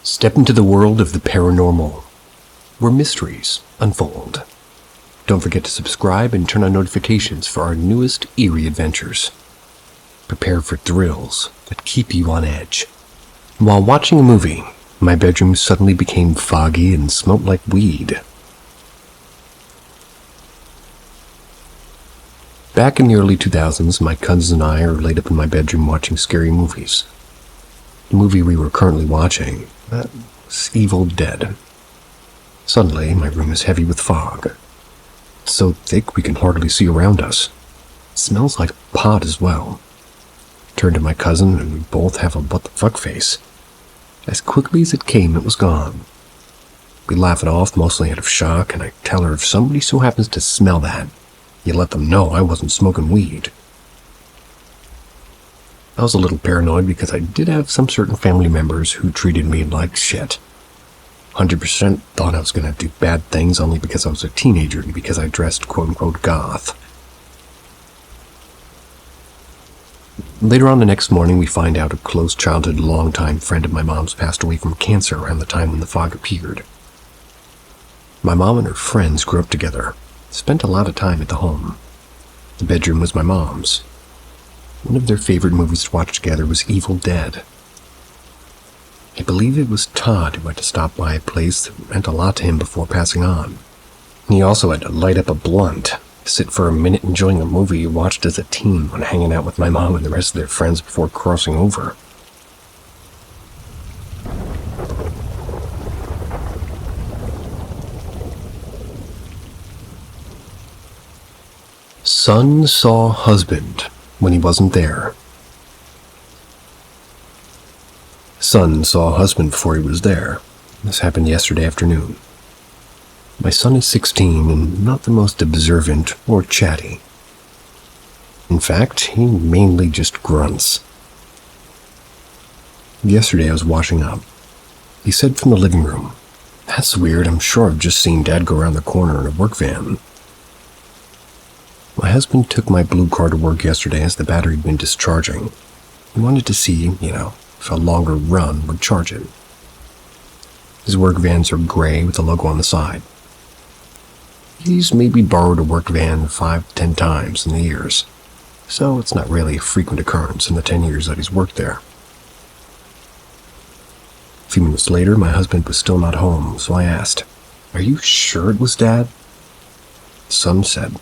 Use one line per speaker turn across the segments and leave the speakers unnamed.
Step into the world of the paranormal, where mysteries unfold. Don't forget to subscribe and turn on notifications for our newest eerie adventures. Prepare for thrills that keep you on edge. While watching a movie, my bedroom suddenly became foggy and smelled like weed. Back in the early 2000s, my cousins and I are laid up in my bedroom watching scary movies. The movie we were currently watching, that was Evil Dead. Suddenly, my room is heavy with fog. It's so thick we can hardly see around us. It smells like pot as well. Turn to my cousin and we both have a what the fuck face. As quickly as it came, it was gone. We laugh it off, mostly out of shock, and I tell her if somebody so happens to smell that, you let them know I wasn't smoking weed. I was a little paranoid because I did have some certain family members who treated me like shit. 100% thought I was going to do bad things only because I was a teenager and because I dressed quote-unquote goth. Later on the next morning, we find out a close childhood, longtime friend of my mom's passed away from cancer around the time when the fog appeared. My mom and her friends grew up together, spent a lot of time at the home. The bedroom was my mom's. One of their favorite movies to watch together was Evil Dead. I believe it was Todd who had to stop by a place that meant a lot to him before passing on. He also had to light up a blunt, sit for a minute enjoying a movie he watched as a teen when hanging out with my mom and the rest of their friends before crossing over. Son saw husband when he wasn't there. Son saw husband before he was there. This happened yesterday afternoon. My son is 16 and not the most observant or chatty. In fact, he mainly just grunts. Yesterday I was washing up. He said from the living room, "That's weird, I'm sure I've just seen Dad go around the corner in a work van." My husband took my blue car to work yesterday as the battery had been discharging. He wanted to see, if a longer run would charge it. His work vans are gray with a logo on the side. He's maybe borrowed a work van 5 to 10 times in the years, so it's not really a frequent occurrence in the 10 years that he's worked there. A few minutes later, my husband was still not home, so I asked, "Are you sure it was Dad?" Son said,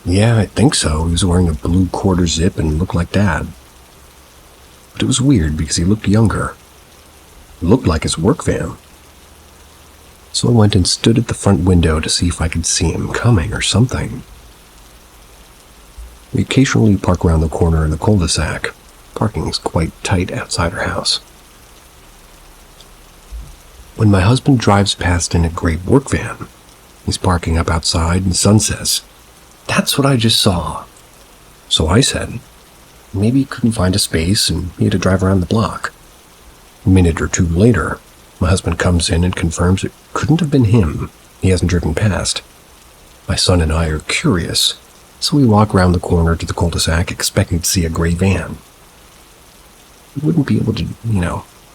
"Yeah, I think so. He was wearing a blue quarter zip and looked like Dad." But it was weird because he looked younger. It looked like his work van. So I went and stood at the front window to see if I could see him coming or something. We occasionally park around the corner in the cul-de-sac. Parking is quite tight outside our house. When my husband drives past in a gray work van, he's parking up outside and Son says, "That's what I just saw." So I said, maybe he couldn't find a space and he had to drive around the block. A minute or two later, my husband comes in and confirms it couldn't have been him. He hasn't driven past. My son and I are curious, so we walk around the corner to the cul-de-sac expecting to see a gray van. We wouldn't be able to,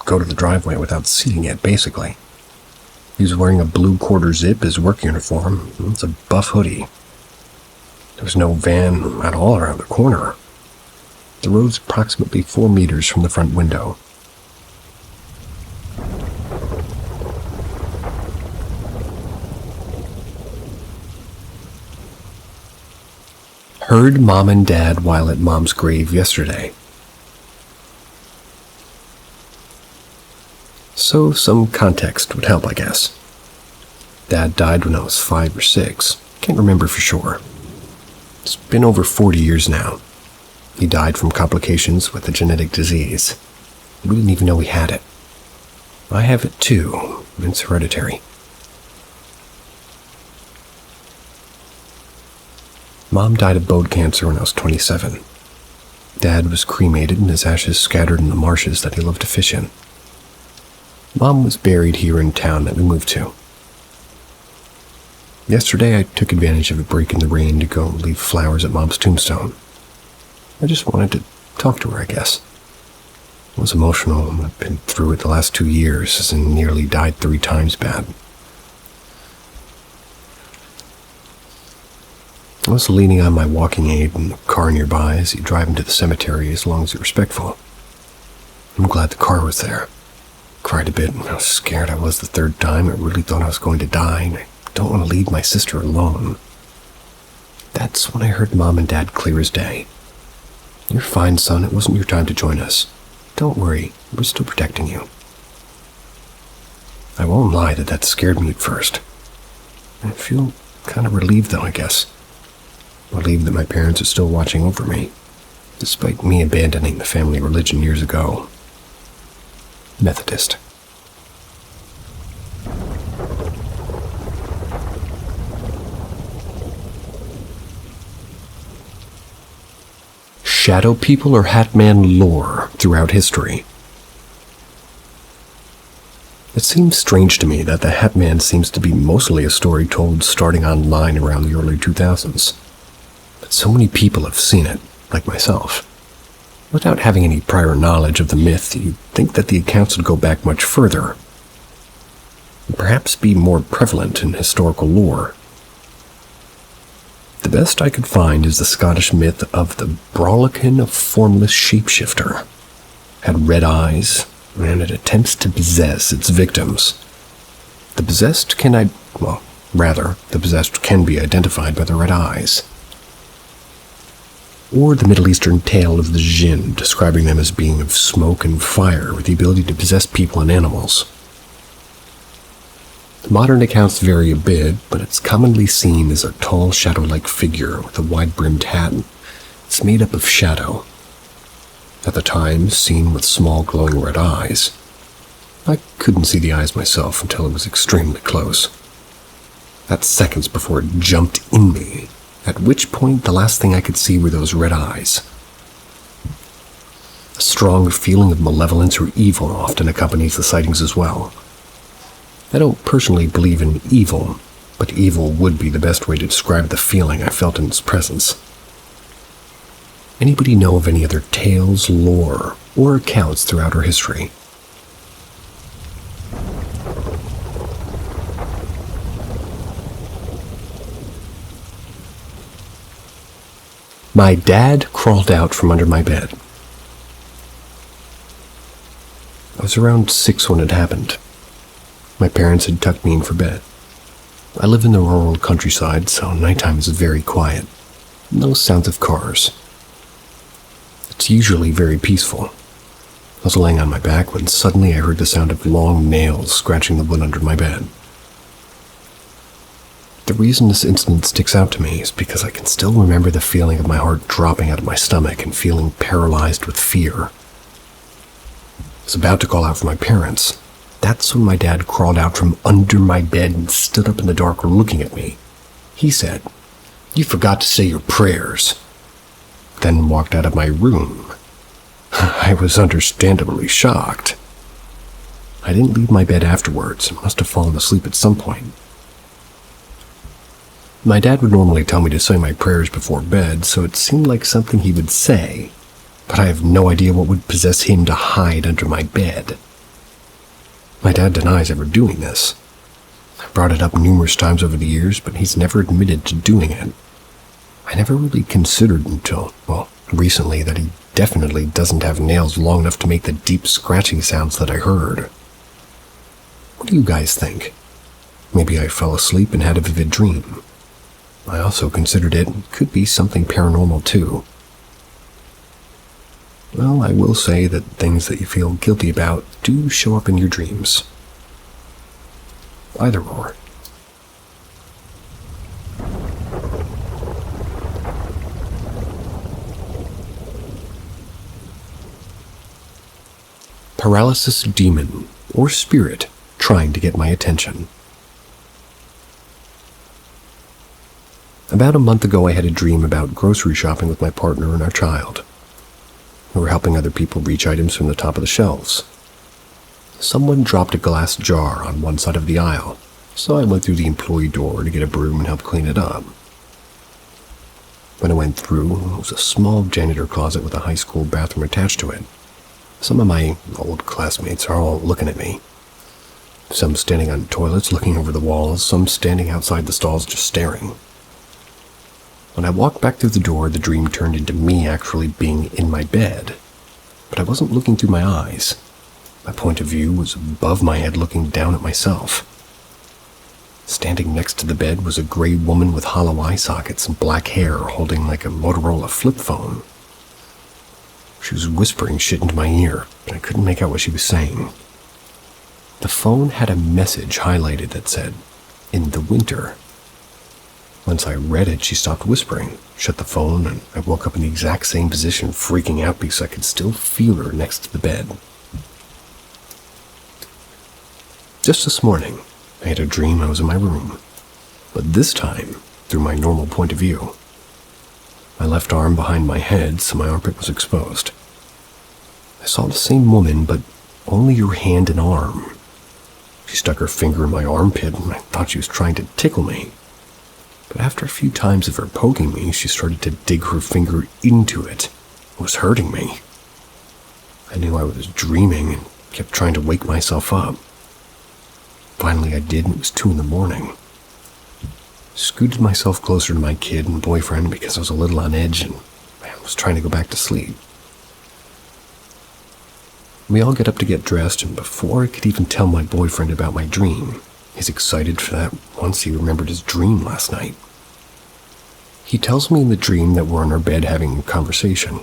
go to the driveway without seeing it, basically. He was wearing a blue quarter zip, his work uniform, and it's a buff hoodie. There was no van at all around the corner. The road's approximately 4 meters from the front window. Heard Mom and Dad while at Mom's grave yesterday. So some context would help, I guess. Dad died when I was 5 or 6. Can't remember for sure. It's been over 40 years now. He died from complications with a genetic disease. We didn't even know he had it. I have it too. It's hereditary. Mom died of bone cancer when I was 27. Dad was cremated and his ashes scattered in the marshes that he loved to fish in. Mom was buried here in town that we moved to. Yesterday I took advantage of a break in the rain to go leave flowers at Mom's tombstone. I just wanted to talk to her, I guess. It was emotional. I've been through it the last 2 years and nearly died 3 times bad. I was leaning on my walking aid in the car nearby as you drive into the cemetery as long as you're respectful. I'm glad the car was there. Cried a bit and how scared I was the 3rd time. I really thought I was going to die, and I don't want to leave my sister alone. That's when I heard Mom and Dad clear as day. "You're fine, son. It wasn't your time to join us. Don't worry. We're still protecting you." I won't lie that scared me at first. I feel kind of relieved though, I guess. Relieved that my parents are still watching over me, despite me abandoning the family religion years ago. Methodist. Shadow people or Hat Man lore throughout history. It seems strange to me that the Hat Man seems to be mostly a story told starting online around the early 2000s. But so many people have seen it, like myself. Without having any prior knowledge of the myth, you'd think that the accounts would go back much further, and perhaps be more prevalent in historical lore. The best I could find is the Scottish myth of the Brolican of Formless Shapeshifter. Had red eyes, and it attempts to possess its victims. The possessed can be identified by the red eyes. Or the Middle Eastern tale of the Jinn, describing them as being of smoke and fire with the ability to possess people and animals. The modern accounts vary a bit, but it's commonly seen as a tall, shadow-like figure with a wide-brimmed hat. It's made up of shadow. At the time, seen with small glowing red eyes. I couldn't see the eyes myself until it was extremely close. That's seconds before it jumped in me, at which point the last thing I could see were those red eyes. A strong feeling of malevolence or evil often accompanies the sightings as well. I don't personally believe in evil, but evil would be the best way to describe the feeling I felt in its presence. Anybody know of any other tales, lore, or accounts throughout our history? My dad crawled out from under my bed. I was around 6 when it happened. My parents had tucked me in for bed. I live in the rural countryside, so nighttime is very quiet. No sounds of cars. It's usually very peaceful. I was laying on my back when suddenly I heard the sound of long nails scratching the wood under my bed. The reason this incident sticks out to me is because I can still remember the feeling of my heart dropping out of my stomach and feeling paralyzed with fear. I was about to call out for my parents. That's when my dad crawled out from under my bed and stood up in the dark looking at me. He said, "You forgot to say your prayers," then walked out of my room. I was understandably shocked. I didn't leave my bed afterwards and must have fallen asleep at some point. My dad would normally tell me to say my prayers before bed, so it seemed like something he would say, but I have no idea what would possess him to hide under my bed. My dad denies ever doing this. I brought it up numerous times over the years, but he's never admitted to doing it. I never really considered until, recently that he definitely doesn't have nails long enough to make the deep scratching sounds that I heard. What do you guys think? Maybe I fell asleep and had a vivid dream. I also considered it could be something paranormal too. Well, I will say that things that you feel guilty about do show up in your dreams. Either or. Paralysis demon or spirit trying to get my attention. About a month ago, I had a dream about grocery shopping with my partner and our child. We were helping other people reach items from the top of the shelves. Someone dropped a glass jar on one side of the aisle, so I went through the employee door to get a broom and help clean it up. When I went through, it was a small janitor closet with a high school bathroom attached to it. Some of my old classmates are all looking at me. Some standing on toilets looking over the walls, some standing outside the stalls just staring. When I walked back through the door, the dream turned into me actually being in my bed. But I wasn't looking through my eyes. My point of view was above my head looking down at myself. Standing next to the bed was a gray woman with hollow eye sockets and black hair holding like a Motorola flip phone. She was whispering shit into my ear, but I couldn't make out what she was saying. The phone had a message highlighted that said, "In the winter." Once I read it, she stopped whispering, shut the phone, and I woke up in the exact same position, freaking out because I could still feel her next to the bed. Just this morning, I had a dream I was in my room, but this time through my normal point of view. My left arm behind my head, so my armpit was exposed. I saw the same woman, but only her hand and arm. She stuck her finger in my armpit, and I thought she was trying to tickle me. But after a few times of her poking me, she started to dig her finger into it. It was hurting me. I knew I was dreaming and kept trying to wake myself up. Finally I did, and it was 2 a.m. Scooted myself closer to my kid and boyfriend because I was a little on edge and I was trying to go back to sleep. We all get up to get dressed, and before I could even tell my boyfriend about my dream, he's excited for that once he remembered his dream last night. He tells me in the dream that we're in our bed having a conversation.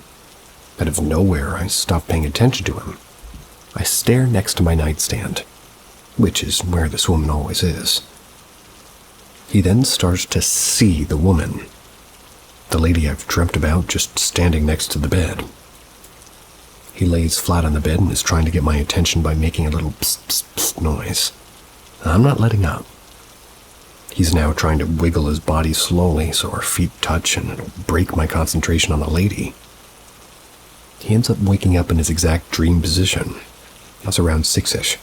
Out of nowhere, I stop paying attention to him. I stare next to my nightstand, which is where this woman always is. He then starts to see the woman, the lady I've dreamt about, just standing next to the bed. He lays flat on the bed and is trying to get my attention by making a little psst, psst, psst noise. I'm not letting up. He's now trying to wiggle his body slowly so our feet touch and it'll break my concentration on the lady. He ends up waking up in his exact dream position. That's around 6-ish.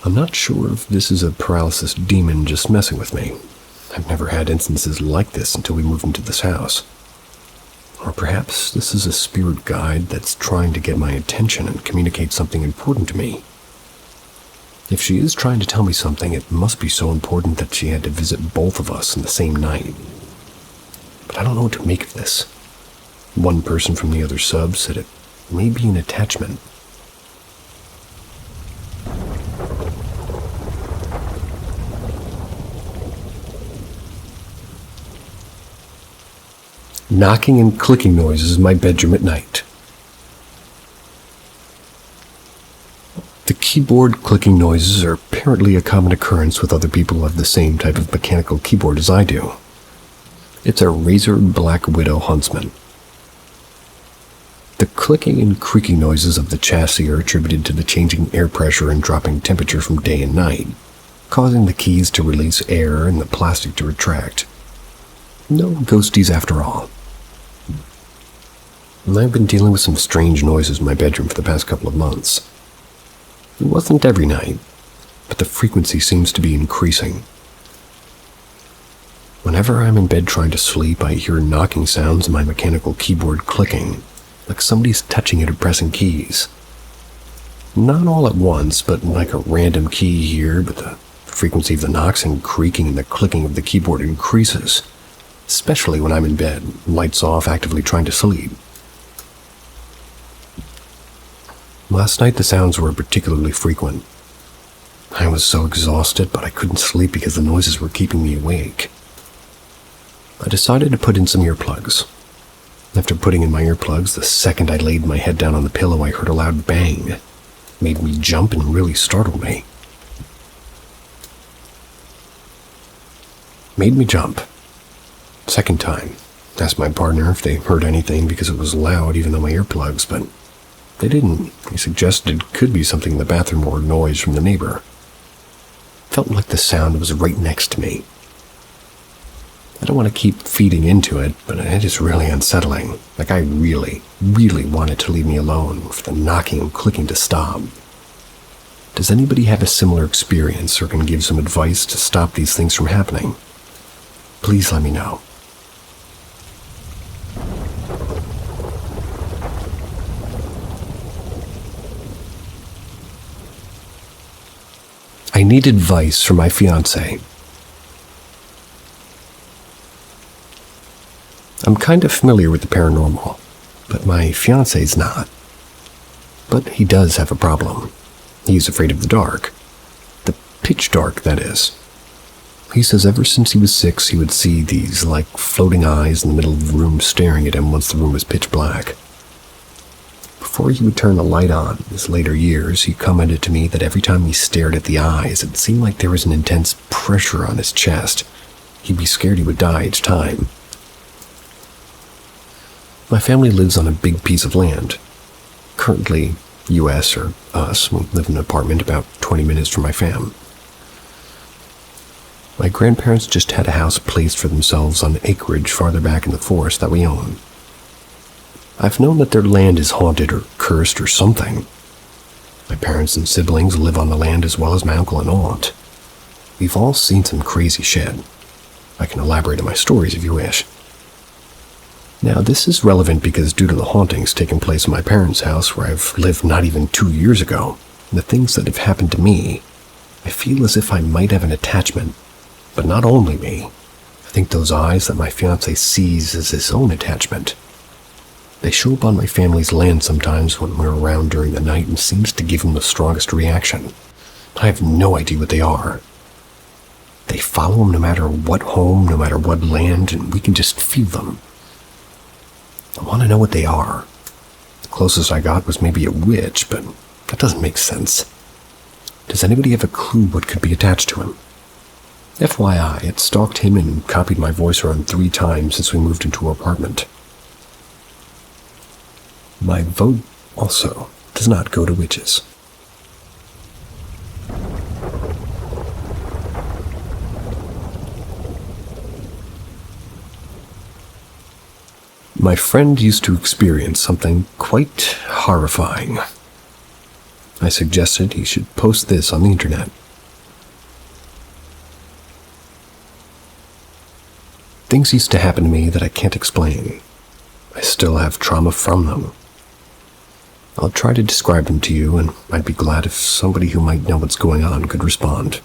I'm not sure if this is a paralysis demon just messing with me. I've never had instances like this until we moved into this house. Or perhaps this is a spirit guide that's trying to get my attention and communicate something important to me. If she is trying to tell me something, it must be so important that she had to visit both of us in the same night. But I don't know what to make of this. One person from the other sub said it may be an attachment. Knocking and clicking noises in my bedroom at night. The keyboard clicking noises are apparently a common occurrence with other people who have the same type of mechanical keyboard as I do. It's a Razer Black Widow Huntsman. The clicking and creaking noises of the chassis are attributed to the changing air pressure and dropping temperature from day and night, causing the keys to release air and the plastic to retract. No ghosties after all. And I've been dealing with some strange noises in my bedroom for the past couple of months. It wasn't every night, but the frequency seems to be increasing. Whenever I'm in bed trying to sleep, I hear knocking sounds and my mechanical keyboard clicking, like somebody's touching it or pressing keys. Not all at once, but like a random key here, but the frequency of the knocks and creaking and the clicking of the keyboard increases, especially when I'm in bed, lights off, actively trying to sleep. Last night the sounds were particularly frequent. I was so exhausted, but I couldn't sleep because the noises were keeping me awake. I decided to put in some earplugs. After putting in my earplugs, the second I laid my head down on the pillow, I heard a loud bang. It made me jump and really startled me. Made me jump. Second time. Asked my partner if they heard anything because it was loud even though my earplugs, but they didn't. He suggested it could be something in the bathroom or noise from the neighbor. Felt like the sound was right next to me. I don't want to keep feeding into it, but it is really unsettling. Like I really, really wanted to leave me alone for the knocking and clicking to stop. Does anybody have a similar experience or can give some advice to stop these things from happening? Please let me know. I need advice from my fiancé. I'm kind of familiar with the paranormal, but my fiancé's not. But he does have a problem. He's afraid of the dark. The pitch dark, that is. He says ever since he was 6, he would see these, like, floating eyes in the middle of the room staring at him once the room was pitch black. Before he would turn the light on in his later years, he commented to me that every time he stared at the eyes, it seemed like there was an intense pressure on his chest. He'd be scared he would die each time. My family lives on a big piece of land. Currently, US or us, we live in an apartment about 20 minutes from my fam. My grandparents just had a house placed for themselves on acreage farther back in the forest that we own. I've known that their land is haunted or cursed or something. My parents and siblings live on the land as well as my uncle and aunt. We've all seen some crazy shit. I can elaborate on my stories if you wish. Now, this is relevant because due to the hauntings taking place in my parents' house where I've lived not even 2 years ago, and the things that have happened to me, I feel as if I might have an attachment. But not only me. I think those eyes that my fiancé sees as his own attachment. They show up on my family's land sometimes when we're around during the night and seems to give him the strongest reaction. I have no idea what they are. They follow him no matter what home, no matter what land, and we can just feel them. I want to know what they are. The closest I got was maybe a witch, but that doesn't make sense. Does anybody have a clue what could be attached to him? FYI, it stalked him and copied my voice around 3 times since we moved into our apartment. My vote also does not go to witches. My friend used to experience something quite horrifying. I suggested he should post this on the internet. Things used to happen to me that I can't explain. I still have trauma from them. I'll try to describe them to you, and I'd be glad if somebody who might know what's going on could respond.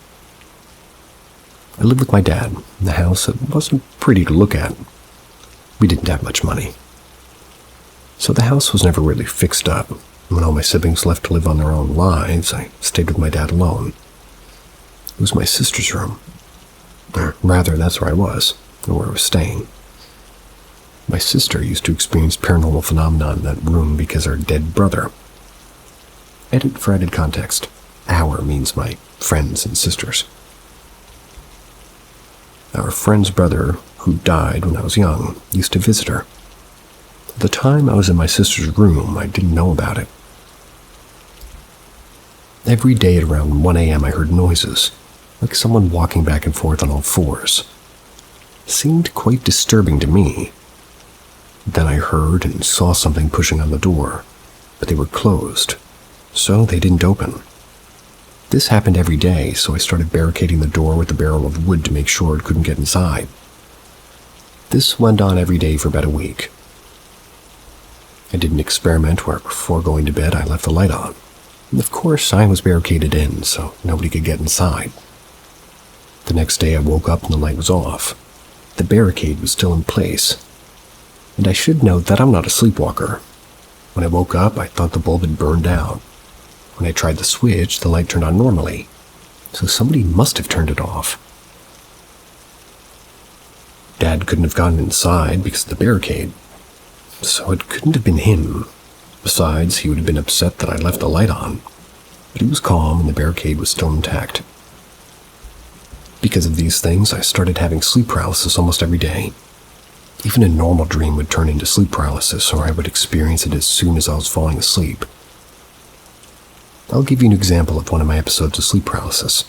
I lived with my dad in a house that wasn't pretty to look at. We didn't have much money. So the house was never really fixed up. When all my siblings left to live on their own lives, I stayed with my dad alone. It was my sister's room. Or rather, that's where I was, or where I was staying. My sister used to experience paranormal phenomena in that room because her dead brother. Edit for added context. Our means my friends and sisters. Our friend's brother, who died when I was young, used to visit her. At the time I was in my sister's room, I didn't know about it. Every day at around 1 a.m. I heard noises, like someone walking back and forth on all fours. It seemed quite disturbing to me. Then I heard and saw something pushing on the door, but they were closed, so they didn't open. This happened every day, so I started barricading the door with a barrel of wood to make sure it couldn't get inside. This went on every day for about a week. I did an experiment where before going to bed I left the light on. And of course I was barricaded in, so nobody could get inside. The next day I woke up and the light was off. The barricade was still in place. And I should note that I'm not a sleepwalker. When I woke up, I thought the bulb had burned out. When I tried the switch, the light turned on normally. So somebody must have turned it off. Dad couldn't have gotten inside because of the barricade. So it couldn't have been him. Besides, he would have been upset that I left the light on. But he was calm and the barricade was still intact. Because of these things, I started having sleep paralysis almost every day. Even a normal dream would turn into sleep paralysis, or I would experience it as soon as I was falling asleep. I'll give you an example of one of my episodes of sleep paralysis.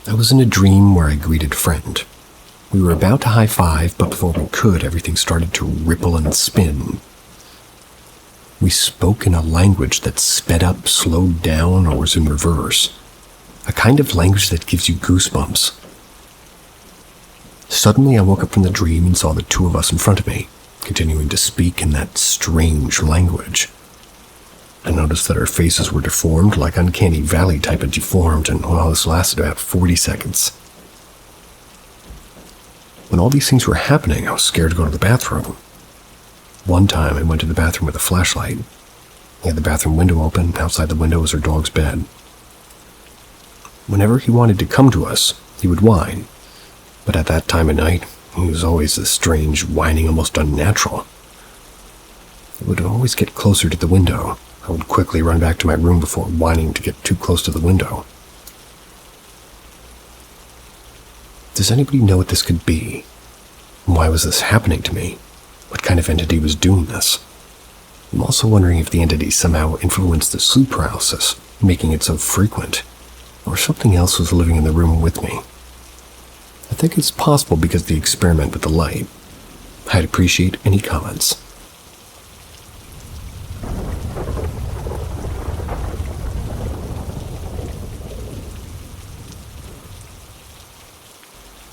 I was in a dream where I greeted a friend. We were about to high-five, but before we could, everything started to ripple and spin. We spoke in a language that sped up, slowed down, or was in reverse. A kind of language that gives you goosebumps. Suddenly, I woke up from the dream and saw the 2 of us in front of me, continuing to speak in that strange language. I noticed that our faces were deformed, like uncanny valley type of deformed, and this lasted about 40 seconds. When all these things were happening, I was scared to go to the bathroom. One time, I went to the bathroom with a flashlight. He had the bathroom window open. Outside the window was our dog's bed. Whenever he wanted to come to us, he would whine. But at that time of night, he was always this strange, whining, almost unnatural. He would always get closer to the window. I would quickly run back to my room before whining to get too close to the window. Does anybody know what this could be? Why was this happening to me? What kind of entity was doing this? I'm also wondering if the entity somehow influenced the sleep paralysis, making it so frequent, or something else was living in the room with me. I think it's possible because of the experiment with the light. I'd appreciate any comments.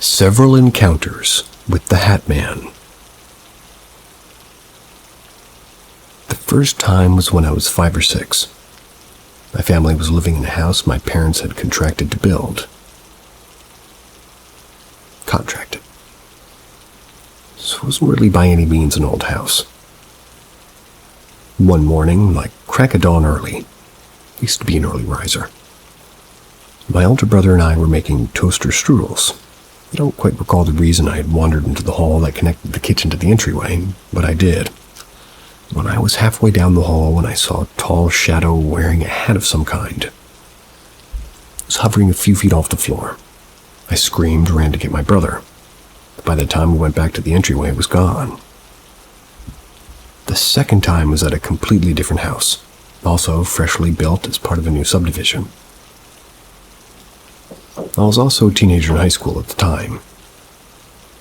Several encounters with the Hat Man. The first time was when I was 5 or 6. My family was living in a house my parents had contracted to build. So it wasn't really by any means an old house. One morning, like crack of dawn early, I used to be an early riser, my older brother and I were making toaster strudels. I don't quite recall the reason I had wandered into the hall that connected the kitchen to the entryway, but I did. When I was halfway down the hall, when I saw a tall shadow wearing a hat of some kind. It was hovering a few feet off the floor. I screamed, ran to get my brother. By the time we went back to the entryway, it was gone. The second time was at a completely different house, also freshly built as part of a new subdivision. I was also a teenager in high school at the time.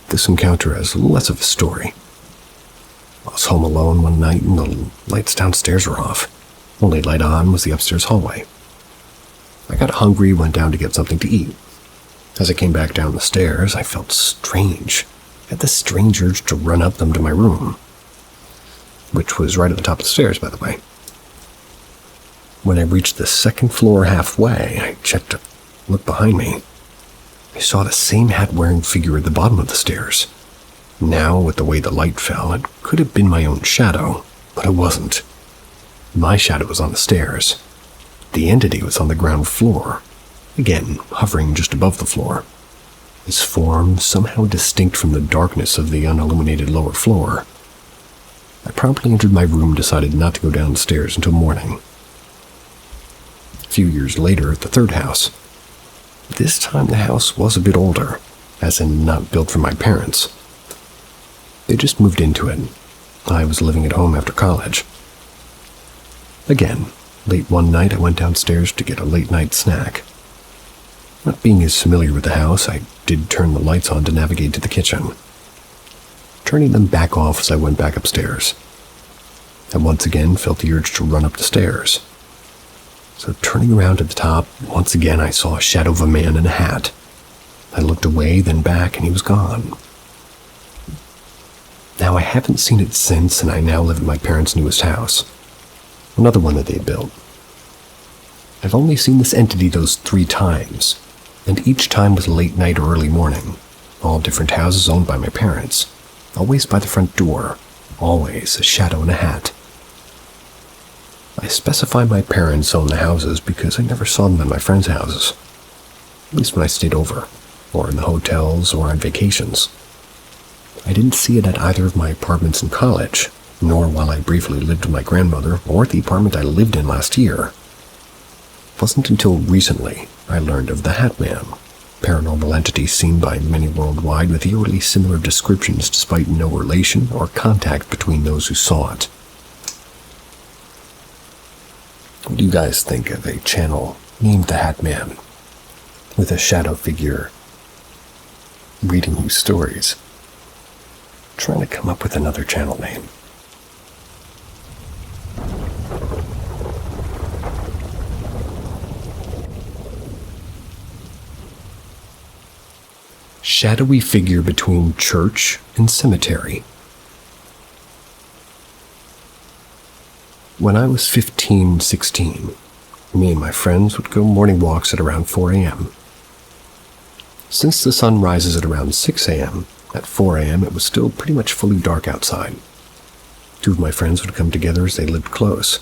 This encounter has less of a story. I was home alone one night and the lights downstairs were off. Only light on was the upstairs hallway. I got hungry, went down to get something to eat. As I came back down the stairs, I felt strange. I had this strange urge to run up them to my room, which was right at the top of the stairs, by the way. When I reached the second floor halfway, I checked to look behind me. I saw the same hat-wearing figure at the bottom of the stairs. Now, with the way the light fell, it could have been my own shadow, but it wasn't. My shadow was on the stairs. The entity was on the ground floor, again hovering just above the floor. His form somehow distinct from the darkness of the unilluminated lower floor. I promptly entered my room and decided not to go downstairs until morning. A few years later, at the third house. This time the house was a bit older, as in not built for my parents. They just moved into it. I was living at home after college. Again, late one night I went downstairs to get a late-night snack. Not being as familiar with the house, I did turn the lights on to navigate to the kitchen, turning them back off as I went back upstairs. I once again felt the urge to run up the stairs. So turning around to the top, once again I saw a shadow of a man in a hat. I looked away, then back, and he was gone. Now I haven't seen it since, and I now live in my parents' newest house. Another one that they built. I've only seen this entity those 3 times, and each time was late night or early morning. All different houses owned by my parents. Always by the front door. Always a shadow in a hat. I specify my parents own the houses because I never saw them in my friends' houses. At least when I stayed over, or in the hotels, or on vacations. I didn't see it at either of my apartments in college, nor while I briefly lived with my grandmother, or at the apartment I lived in last year. It wasn't until recently I learned of the Hat Man, paranormal entity seen by many worldwide with eerily similar descriptions despite no relation or contact between those who saw it. What do you guys think of a channel named the Hat Man, with a shadow figure reading you stories? Trying to come up with another channel name. Shadowy figure between church and cemetery. When I was 15, 16, me and my friends would go morning walks at around 4 a.m. Since the sun rises at around 6 a.m., at 4 a.m. it was still pretty much fully dark outside. Two of my friends would come together as they lived close.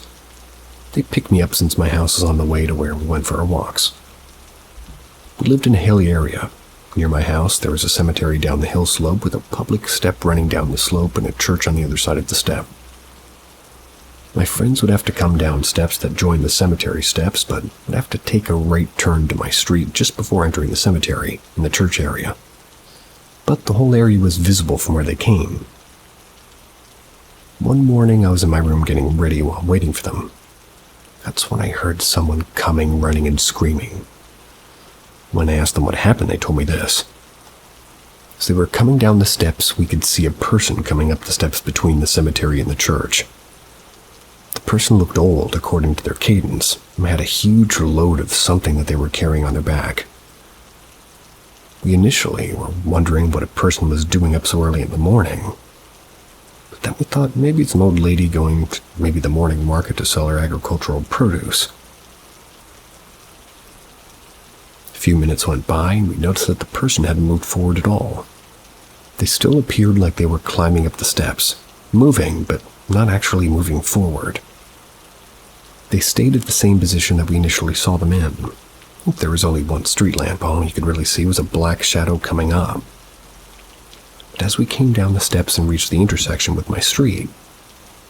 They'd pick me up since my house was on the way to where we went for our walks. We lived in a hilly area. Near my house, there was a cemetery down the hill slope with a public step running down the slope and a church on the other side of the step. My friends would have to come down steps that joined the cemetery steps, but would have to take a right turn to my street just before entering the cemetery in the church area. But the whole area was visible from where they came. One morning, I was in my room getting ready while waiting for them. That's when I heard someone coming, running, and screaming. When I asked them what happened, they told me this. As they were coming down the steps, we could see a person coming up the steps between the cemetery and the church. The person looked old, according to their cadence, and had a huge load of something that they were carrying on their back. We initially were wondering what a person was doing up so early in the morning, but then we thought maybe it's an old lady going to maybe the morning market to sell her agricultural produce. A few minutes went by, and we noticed that the person hadn't moved forward at all. They still appeared like they were climbing up the steps, moving, but not actually moving forward. They stayed at the same position that we initially saw them in. There was only one street lamp. All you could really see was a black shadow coming up. But as we came down the steps and reached the intersection with my street,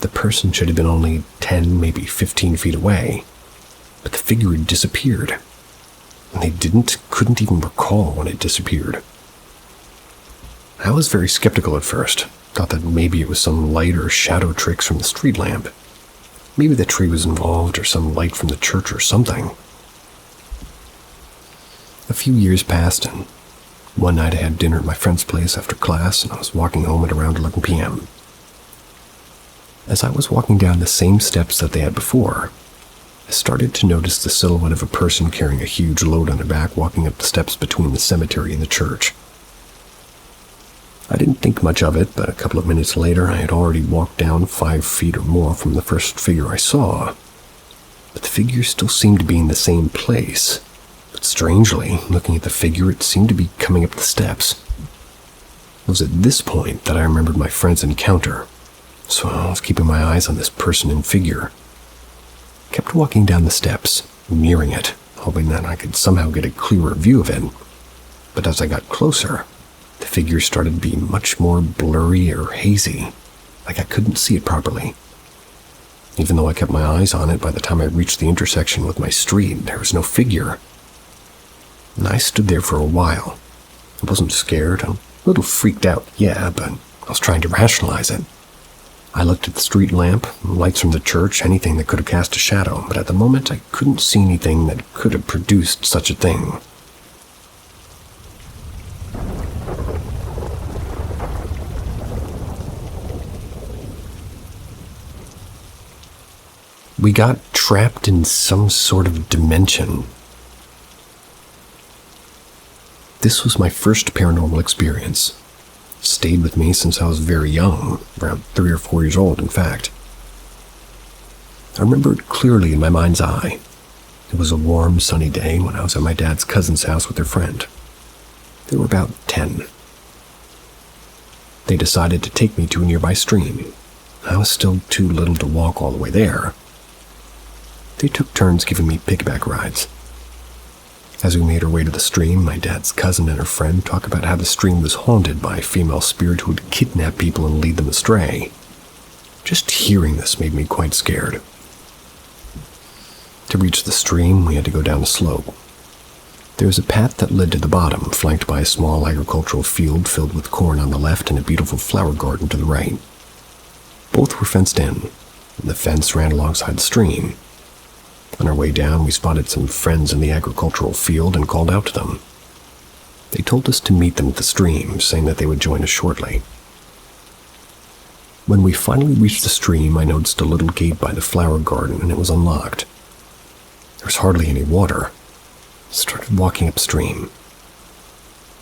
the person should have been only 10, maybe 15 feet away. But the figure had disappeared. And they couldn't even recall when it disappeared. I was very skeptical at first. Thought that maybe it was some light or shadow tricks from the street lamp. Maybe the tree was involved or some light from the church or something. A few years passed, and one night I had dinner at my friend's place after class, and I was walking home at around 11 p.m. As I was walking down the same steps that they had before, I started to notice the silhouette of a person carrying a huge load on their back walking up the steps between the cemetery and the church. I didn't think much of it, but a couple of minutes later I had already walked down 5 feet or more from the first figure I saw. But the figure still seemed to be in the same place. But strangely, looking at the figure, it seemed to be coming up the steps. It was at this point that I remembered my friend's encounter, so I was keeping my eyes on this person and figure. I kept walking down the steps, nearing it, hoping that I could somehow get a clearer view of it. But as I got closer, the figure started to be much more blurry or hazy, like I couldn't see it properly. Even though I kept my eyes on it, by the time I reached the intersection with my street, there was no figure. And I stood there for a while. I wasn't scared, a little freaked out, yeah, but I was trying to rationalize it. I looked at the street lamp, lights from the church, anything that could have cast a shadow, but at the moment I couldn't see anything that could have produced such a thing. We got trapped in some sort of dimension. This was my first paranormal experience. It stayed with me since I was very young, around 3 or 4 years old, in fact. I remember it clearly in my mind's eye. It was a warm, sunny day when I was at my dad's cousin's house with their friend. They were about 10. They decided to take me to a nearby stream. I was still too little to walk all the way there. They took turns giving me piggyback rides. As we made our way to the stream, my dad's cousin and her friend talked about how the stream was haunted by a female spirit who would kidnap people and lead them astray. Just hearing this made me quite scared. To reach the stream, we had to go down a slope. There was a path that led to the bottom, flanked by a small agricultural field filled with corn on the left and a beautiful flower garden to the right. Both were fenced in, and the fence ran alongside the stream. On our way down, we spotted some friends in the agricultural field and called out to them. They told us to meet them at the stream, saying that they would join us shortly. When we finally reached the stream, I noticed a little gate by the flower garden, and it was unlocked. There was hardly any water. I started walking upstream.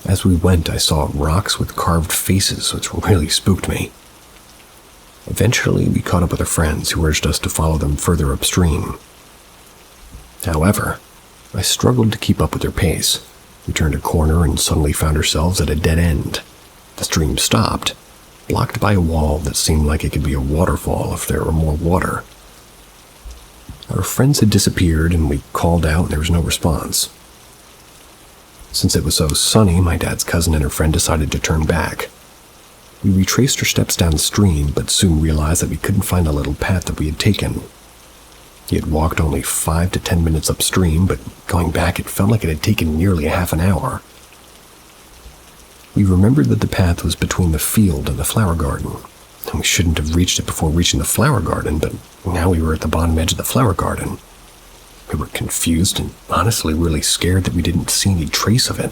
As we went, I saw rocks with carved faces, which really spooked me. Eventually, we caught up with our friends who urged us to follow them further upstream. However, I struggled to keep up with their pace. We turned a corner and suddenly found ourselves at a dead end. The stream stopped, blocked by a wall that seemed like it could be a waterfall if there were more water. Our friends had disappeared and we called out and there was no response. Since it was so sunny, my dad's cousin and her friend decided to turn back. We retraced our steps down the stream, but soon realized that we couldn't find the little path that we had taken. He had walked only 5 to 10 minutes upstream, but going back it felt like it had taken nearly a half an hour. We remembered that the path was between the field and the flower garden, and we shouldn't have reached it before reaching the flower garden, but now we were at the bottom edge of the flower garden. We were confused and honestly really scared that we didn't see any trace of it.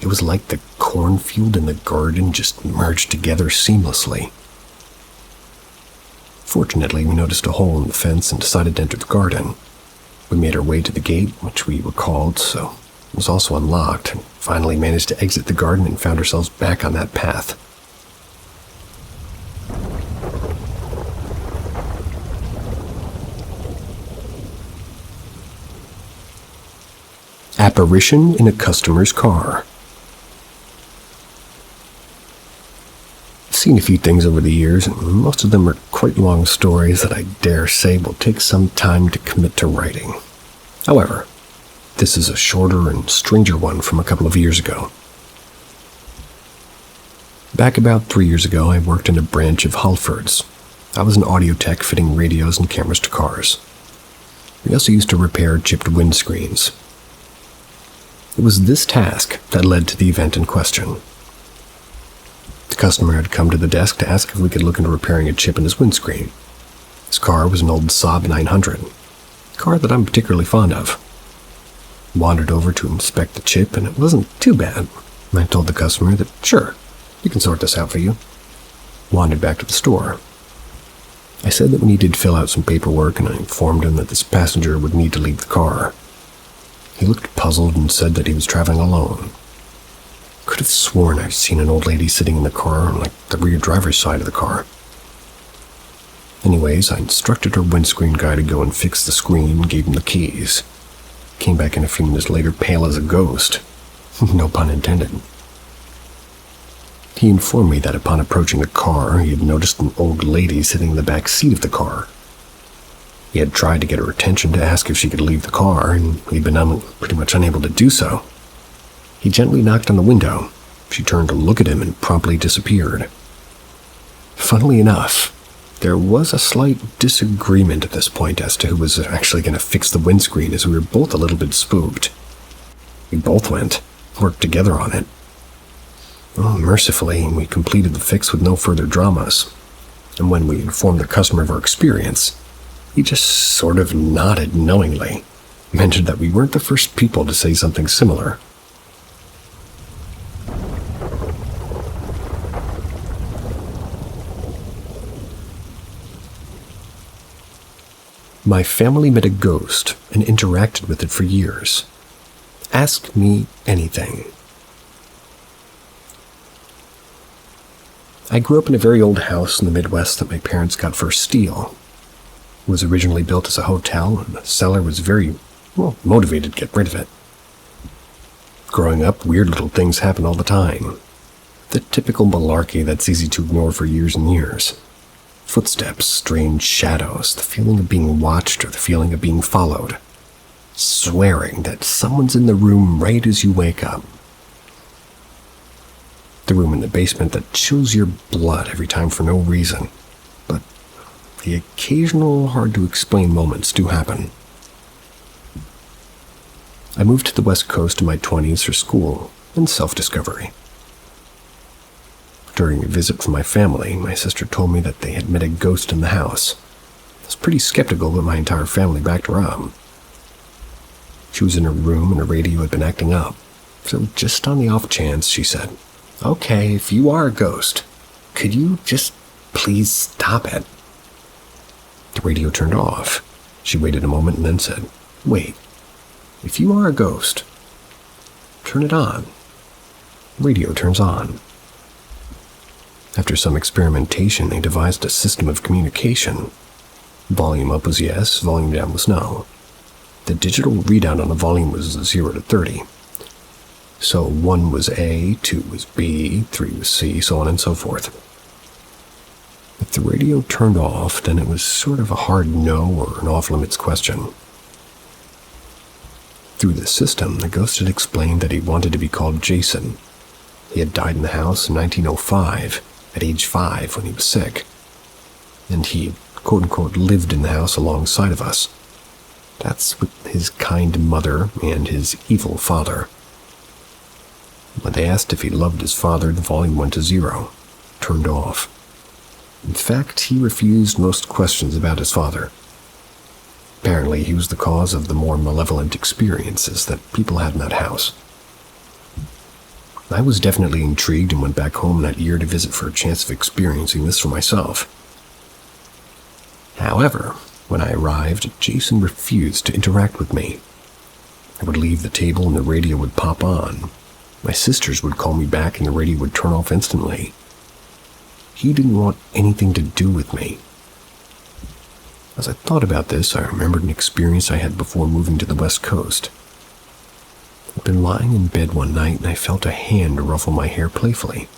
It was like the cornfield and the garden just merged together seamlessly. Fortunately, we noticed a hole in the fence and decided to enter the garden. We made our way to the gate, which we were called, so it was also unlocked, and finally managed to exit the garden and found ourselves back on that path. Apparition in a customer's car. I've seen a few things over the years, and most of them are quite long stories that I dare say will take some time to commit to writing. However, this is a shorter and stranger one from a couple of years ago. Back about 3 years ago, I worked in a branch of Halfords. I was an audio tech fitting radios and cameras to cars. We also used to repair chipped windscreens. It was this task that led to the event in question. The customer had come to the desk to ask if we could look into repairing a chip in his windscreen. His car was an old Saab 900, a car that I'm particularly fond of. Wandered over to inspect the chip, and it wasn't too bad. I told the customer that, sure, you can sort this out for you. Wandered back to the store. I said that we needed to fill out some paperwork, and I informed him that this passenger would need to leave the car. He looked puzzled and said that he was traveling alone. Could have sworn I'd seen an old lady sitting in the car on the rear driver's side of the car. Anyways, I instructed our windscreen guy to go and fix the screen and gave him the keys. Came back in a few minutes later pale as a ghost. No pun intended. He informed me that upon approaching the car, he had noticed an old lady sitting in the back seat of the car. He had tried to get her attention to ask if she could leave the car, and he'd been pretty much unable to do so. He gently knocked on the window. She turned to look at him and promptly disappeared. Funnily enough, there was a slight disagreement at this point as to who was actually going to fix the windscreen, as we were both a little bit spooked. We both worked together on it. Well, mercifully, we completed the fix with no further dramas, and when we informed the customer of our experience, he just sort of nodded knowingly, mentioned that we weren't the first people to say something similar. My family met a ghost and interacted with it for years. Ask me anything. I grew up in a very old house in the Midwest that my parents got for steel. It was originally built as a hotel, and the seller was very, motivated to get rid of it. Growing up, weird little things happen all the time. The typical malarkey that's easy to ignore for years and years. Footsteps, strange shadows, the feeling of being watched or the feeling of being followed. Swearing that someone's in the room right as you wake up. The room in the basement that chills your blood every time for no reason. But the occasional hard-to-explain moments do happen. I moved to the West Coast in my 20s for school and self-discovery. During a visit from my family, my sister told me that they had met a ghost in the house. I was pretty skeptical, but my entire family backed her up. She was in her room and her radio had been acting up. So just on the off chance, she said, "Okay, if you are a ghost, could you just please stop it?" The radio turned off. She waited a moment and then said, "Wait, if you are a ghost, turn it on." The radio turns on. After some experimentation, they devised a system of communication. Volume up was yes, volume down was no. The digital readout on the volume was 0 to 30. So 1 was A, 2 was B, 3 was C, so on and so forth. If the radio turned off, then it was sort of a hard no or an off-limits question. Through the system, the ghost had explained that he wanted to be called Jason. He had died in the house in 1905, at age 5 when he was sick. And he, quote-unquote, lived in the house alongside of us. That's with his kind mother and his evil father. When they asked if he loved his father, the volume went to 0, turned off. In fact, he refused most questions about his father. Apparently, he was the cause of the more malevolent experiences that people had in that house. I was definitely intrigued and went back home that year to visit for a chance of experiencing this for myself. However, when I arrived, Jason refused to interact with me. I would leave the table and the radio would pop on. My sisters would call me back and the radio would turn off instantly. He didn't want anything to do with me. As I thought about this, I remembered an experience I had before moving to the West Coast. I'd been lying in bed one night and I felt a hand ruffle my hair playfully.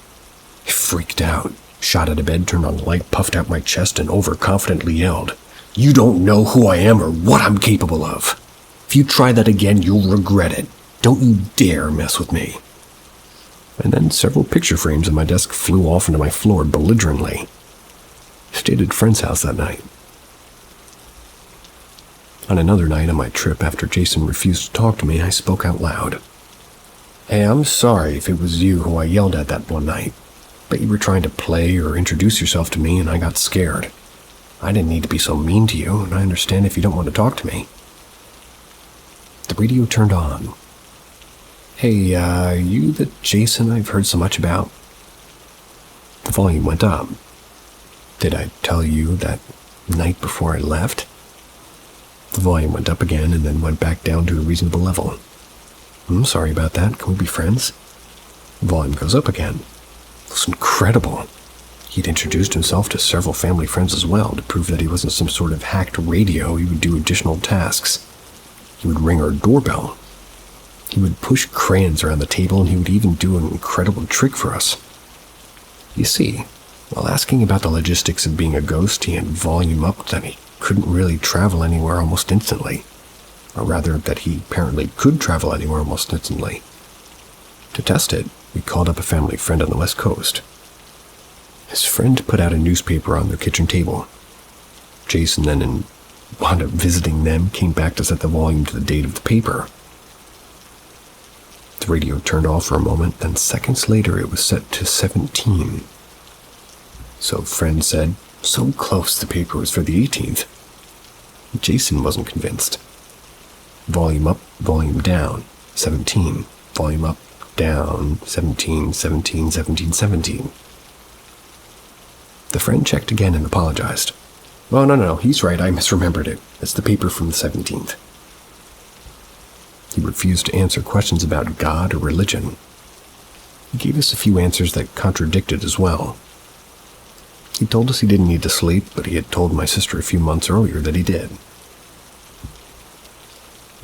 I freaked out, shot out of bed, turned on the light, puffed out my chest, and overconfidently yelled, "You don't know who I am or what I'm capable of. If you try that again, you'll regret it. Don't you dare mess with me." And then several picture frames on my desk flew off into my floor belligerently. I stayed at a friend's house that night. On another night on my trip, after Jason refused to talk to me, I spoke out loud. "Hey, I'm sorry if it was you who I yelled at that one night. Bet you were trying to play or introduce yourself to me and I got scared. I didn't need to be so mean to you, and I understand if you don't want to talk to me." The radio turned on. "Hey, are you the Jason I've heard so much about?" The volume went up. "Did I tell you that night before I left?" The volume went up again and then went back down to a reasonable level. "I'm sorry about that. Can we be friends?" The volume goes up again. It was incredible. He'd introduced himself to several family friends as well to prove that he wasn't some sort of hacked radio. He would do additional tasks. He would ring our doorbell. He would push crayons around the table, and he would even do an incredible trick for us. You see, while asking about the logistics of being a ghost, he had volume up that he couldn't really travel anywhere almost instantly. Or rather, that he apparently could travel anywhere almost instantly. To test it, we called up a family friend on the West Coast. His friend put out a newspaper on their kitchen table. Jason then wound up visiting them, came back to set the volume to the date of the paper. The radio turned off for a moment, then seconds later it was set to 17. So friend said, "So close, the paper was for the 18th. Jason wasn't convinced. Volume up, volume down, 17. Volume up, down, 17, 17, 17, 17. The friend checked again and apologized. "Oh, no, he's right, I misremembered it. It's the paper from the 17th. He refused to answer questions about God or religion. He gave us a few answers that contradicted as well. He told us he didn't need to sleep, but he had told my sister a few months earlier that he did.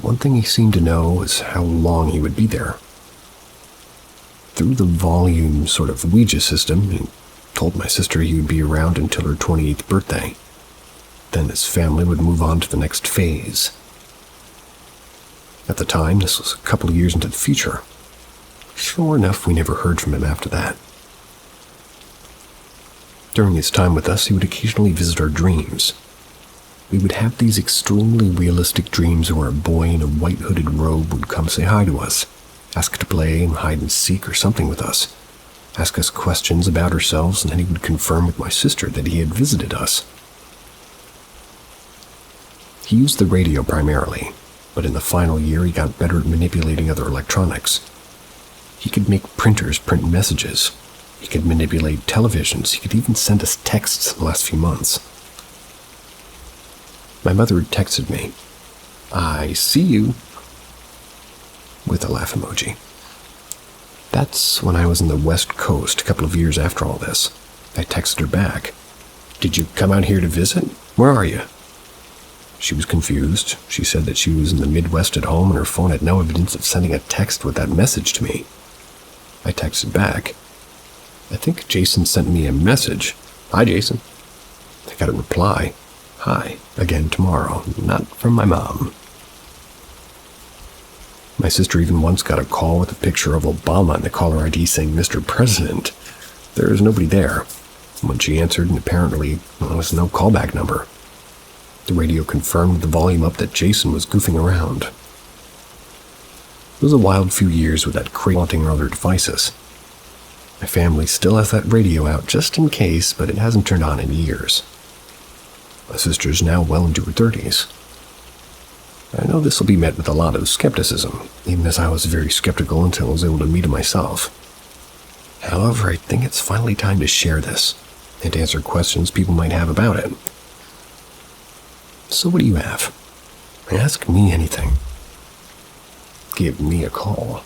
One thing he seemed to know was how long he would be there. Through the volume sort of Ouija system, he told my sister he would be around until her 28th birthday. Then his family would move on to the next phase. At the time, this was a couple of years into the future. Sure enough, we never heard from him after that. During his time with us, he would occasionally visit our dreams. We would have these extremely realistic dreams where a boy in a white hooded robe would come say hi to us, ask to play hide and seek or something with us, ask us questions about ourselves, and then he would confirm with my sister that he had visited us. He used the radio primarily, but in the final year he got better at manipulating other electronics. He could make printers print messages. He could manipulate televisions. He could even send us texts in the last few months. My mother had texted me, "I see you," with a laugh emoji. That's when I was in the West Coast a couple of years after all this. I texted her back. "Did you come out here to visit? Where are you?" She was confused. She said that she was in the Midwest at home and her phone had no evidence of sending a text with that message to me. I texted back. "I think Jason sent me a message. Hi, Jason." I got a reply. "Hi, again tomorrow, not from my mom." My sister even once got a call with a picture of Obama in the caller ID saying Mr. President. There was nobody there. When she answered, and apparently there was no callback number. The radio confirmed with the volume up that Jason was goofing around. It was a wild few years with that crate haunting our other devices. My family still has that radio out just in case, but it hasn't turned on in years. My sister's now well into her 30s. I know this will be met with a lot of skepticism, even as I was very skeptical until I was able to meet it myself. However, I think it's finally time to share this and to answer questions people might have about it. So what do you have? Ask me anything. Give me a call.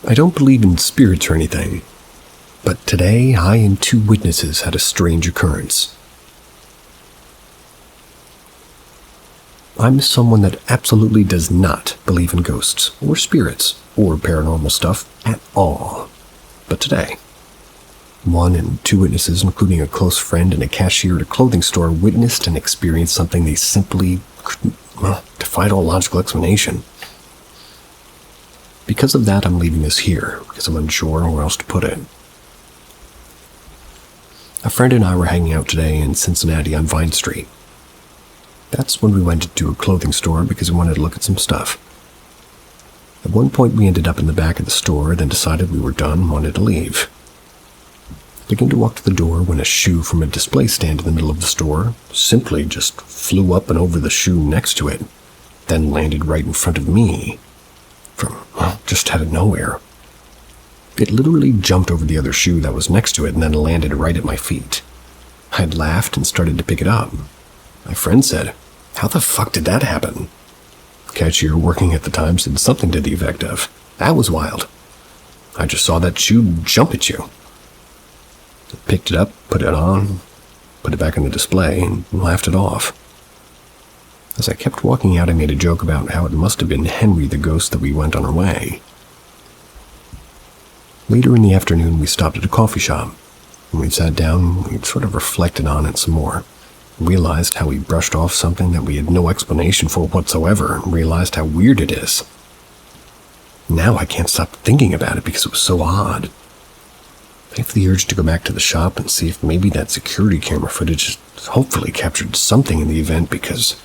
I don't believe in spirits or anything, but today I and 2 witnesses had a strange occurrence. I'm someone that absolutely does not believe in ghosts or spirits or paranormal stuff at all. But today, 1 and 2 witnesses, including a close friend and a cashier at a clothing store, witnessed and experienced something they simply couldn't, defied all logical explanation. Because of that, I'm leaving this here, because I'm unsure where else to put it. A friend and I were hanging out today in Cincinnati on Vine Street. That's when we went to a clothing store because we wanted to look at some stuff. At one point, we ended up in the back of the store, then decided we were done and wanted to leave. I began to walk to the door when a shoe from a display stand in the middle of the store simply just flew up and over the shoe next to it, then landed right in front of me. Just out of nowhere. It literally jumped over the other shoe that was next to it and then landed right at my feet. I had laughed and started to pick it up. My friend said, "How the fuck did that happen?" The cashier working at the time said something to the effect of, "That was wild. I just saw that shoe jump at you." I picked it up, put it on, put it back on the display, and laughed it off. As I kept walking out, I made a joke about how it must have been Henry the ghost that we went on our way. Later in the afternoon, we stopped at a coffee shop. When we sat down, we sort of reflected on it some more. Realized how we brushed off something that we had no explanation for whatsoever, and realized how weird it is. Now I can't stop thinking about it because it was so odd. I have the urge to go back to the shop and see if maybe that security camera footage hopefully captured something in the event, because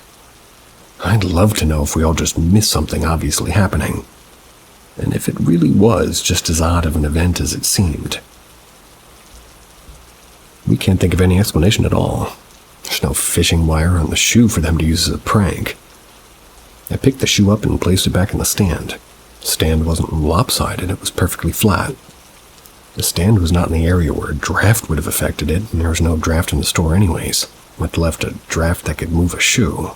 I'd love to know if we all just missed something obviously happening, and if it really was just as odd of an event as it seemed. We can't think of any explanation at all. There's no fishing wire on the shoe for them to use as a prank. I picked the shoe up and placed it back in the stand. The stand wasn't lopsided, it was perfectly flat. The stand was not in the area where a draft would have affected it, and there was no draft in the store anyways, much left a draft that could move a shoe.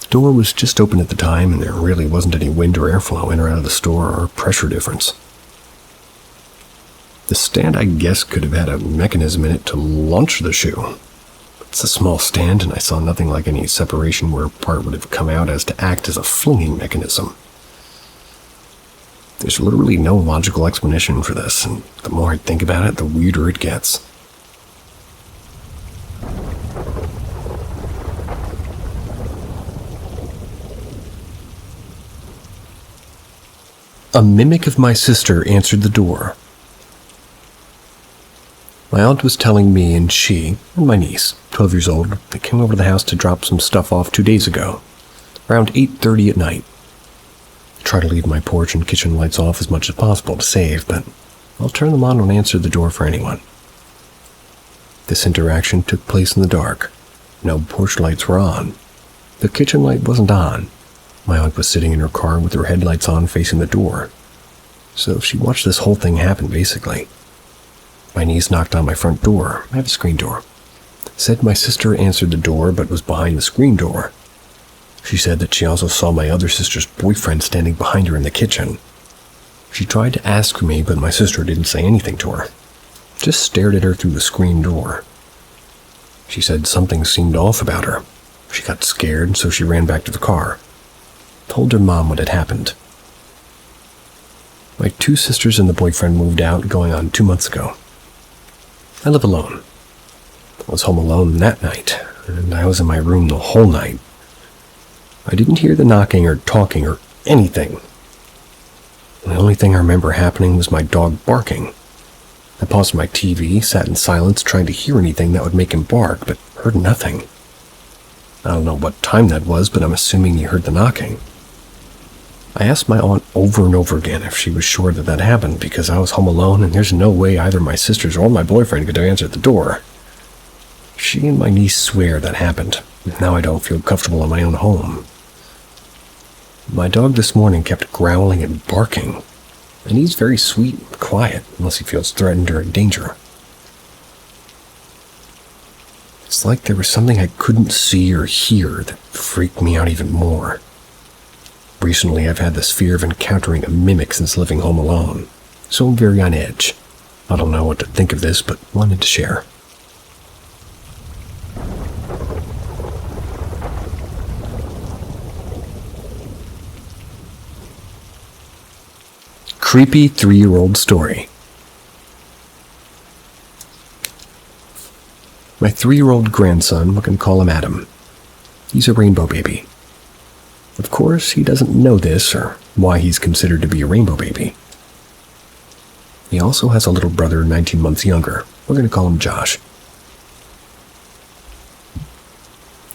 The door was just open at the time, and there really wasn't any wind or airflow in or out of the store or pressure difference. The stand, I guess, could have had a mechanism in it to launch the shoe. It's a small stand, and I saw nothing like any separation where a part would have come out as to act as a flinging mechanism. There's literally no logical explanation for this, and the more I think about it, the weirder it gets. A mimic of my sister answered the door. My aunt was telling me and she, and my niece, 12 years old, they came over to the house to drop some stuff off 2 days ago, around 8:30 at night. I try to leave my porch and kitchen lights off as much as possible to save, but I'll turn them on and answer the door for anyone. This interaction took place in the dark. No porch lights were on. The kitchen light wasn't on. My aunt was sitting in her car with her headlights on facing the door. So she watched this whole thing happen, basically. My niece knocked on my front door. I have a screen door. Said my sister answered the door but was behind the screen door. She said that she also saw my other sister's boyfriend standing behind her in the kitchen. She tried to ask for me, but my sister didn't say anything to her. Just stared at her through the screen door. She said something seemed off about her. She got scared, so she ran back to the car. Told her mom what had happened. My 2 sisters and the boyfriend moved out going on 2 months ago. I live alone. I was home alone that night, and I was in my room the whole night. I didn't hear the knocking or talking or anything. The only thing I remember happening was my dog barking. I paused my TV, sat in silence, trying to hear anything that would make him bark, but heard nothing. I don't know what time that was, but I'm assuming he heard the knocking. I asked my aunt over and over again if she was sure that that happened, because I was home alone and there's no way either my sisters or my boyfriend could have answered the door. She and my niece swear that happened, and now I don't feel comfortable in my own home. My dog this morning kept growling and barking, and he's very sweet and quiet unless he feels threatened or in danger. It's like there was something I couldn't see or hear that freaked me out even more. Recently, I've had this fear of encountering a mimic since living home alone, so I'm very on edge. I don't know what to think of this, but wanted to share. Creepy 3-year-old story. My 3-year-old grandson, we can call him Adam. He's a rainbow baby. Of course, he doesn't know this or why he's considered to be a rainbow baby. He also has a little brother 19 months younger. We're going to call him Josh.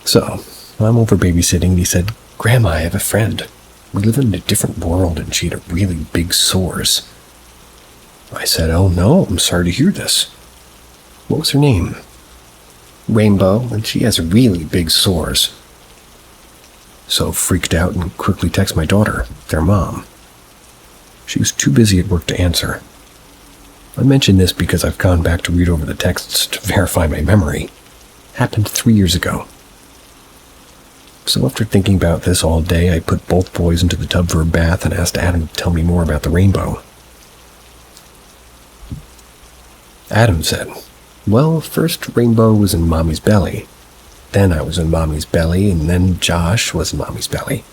So, I'm over babysitting and he said, "Grandma, I have a friend. We live in a different world and she had really big sores." I said, "Oh no, I'm sorry to hear this. What was her name?" "Rainbow, and she has really big sores." So freaked out and quickly text my daughter, their mom. She was too busy at work to answer. I mention this because I've gone back to read over the texts to verify my memory. Happened 3 years ago. So after thinking about this all day, I put both boys into the tub for a bath and asked Adam to tell me more about the rainbow. Adam said, "Well, first Rainbow was in Mommy's belly. Then I was in Mommy's belly, and then Josh was in Mommy's belly."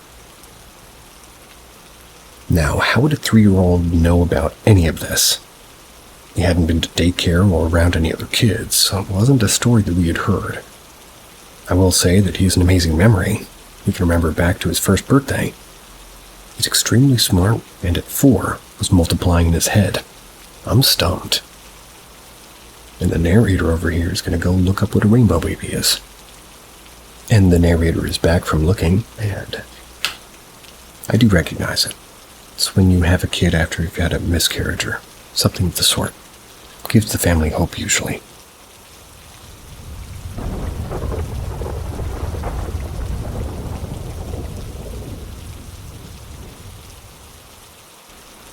Now, how would a 3-year-old know about any of this? He hadn't been to daycare or around any other kids, so it wasn't a story that we had heard. I will say that he has an amazing memory. He can remember back to his first birthday. He's extremely smart, and at 4 was multiplying in his head. I'm stumped. And the narrator over here is going to go look up what a rainbow baby is. And the narrator is back from looking, and I do recognize it. It's when you have a kid after you've had a miscarriage or something of the sort. Gives the family hope, usually.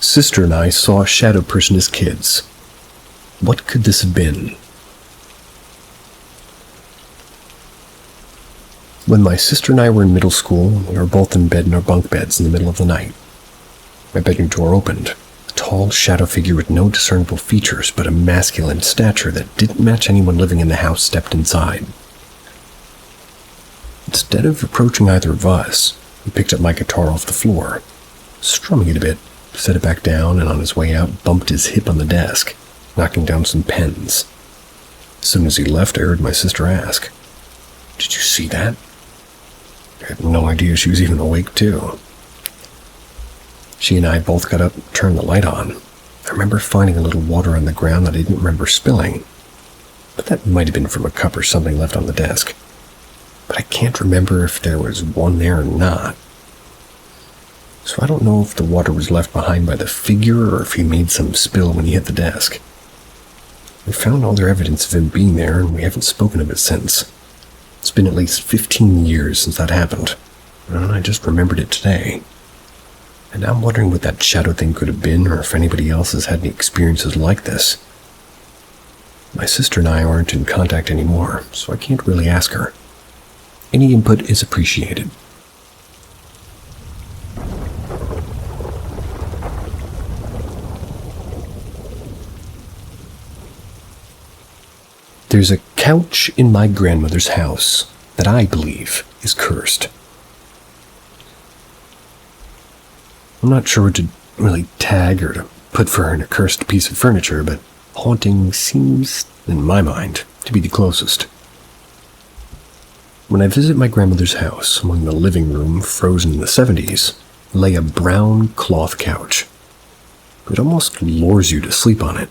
Sister and I saw a shadow person as kids. What could this have been? When my sister and I were in middle school, we were both in bed in our bunk beds in the middle of the night. My bedroom door opened. A tall shadow figure with no discernible features but a masculine stature that didn't match anyone living in the house stepped inside. Instead of approaching either of us, he picked up my guitar off the floor, strumming it a bit, set it back down, and on his way out bumped his hip on the desk, knocking down some pens. As soon as he left, I heard my sister ask, "Did you see that?" I had no idea she was even awake, too. She and I both got up and turned the light on. I remember finding a little water on the ground that I didn't remember spilling, but that might have been from a cup or something left on the desk. But I can't remember if there was one there or not. So I don't know if the water was left behind by the figure or if he made some spill when he hit the desk. We found all their evidence of him being there, and we haven't spoken of it since. It's been at least 15 years since that happened, and I just remembered it today. And now I'm wondering what that shadow thing could have been, or if anybody else has had any experiences like this. My sister and I aren't in contact anymore, so I can't really ask her. Any input is appreciated. There's a couch in my grandmother's house that I believe is cursed. I'm not sure what to really tag or to put for her in a cursed piece of furniture, but haunting seems, in my mind, to be the closest. When I visit my grandmother's house, among the living room, frozen in the 70s, lay a brown cloth couch. It almost lures you to sleep on it.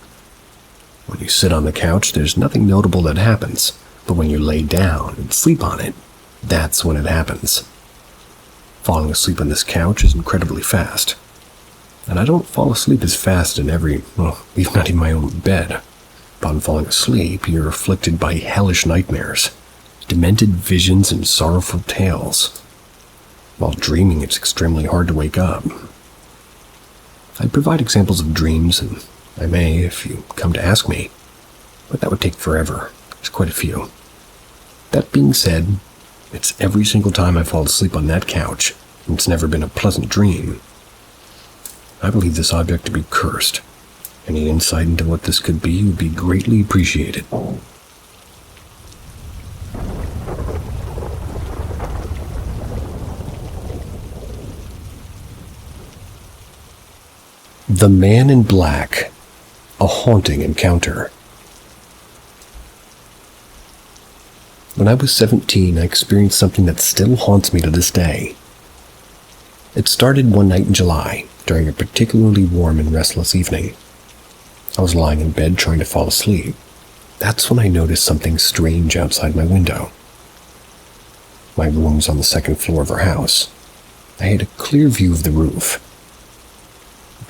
When you sit on the couch, there's nothing notable that happens, but when you lay down and sleep on it, that's when it happens. Falling asleep on this couch is incredibly fast. And I don't fall asleep as fast in even not in my own bed. Upon falling asleep, you're afflicted by hellish nightmares, demented visions, and sorrowful tales. While dreaming, it's extremely hard to wake up. I'd provide examples of dreams, and I may, if you come to ask me, but that would take forever. There's quite a few. That being said, it's every single time I fall asleep on that couch, and it's never been a pleasant dream. I believe this object to be cursed. Any insight into what this could be would be greatly appreciated. The Man in Black. A haunting encounter. When I was 17, I experienced something that still haunts me to this day. It started one night in July, during a particularly warm and restless evening. I was lying in bed trying to fall asleep. That's when I noticed something strange outside my window. My room was on the second floor of our house. I had a clear view of the roof.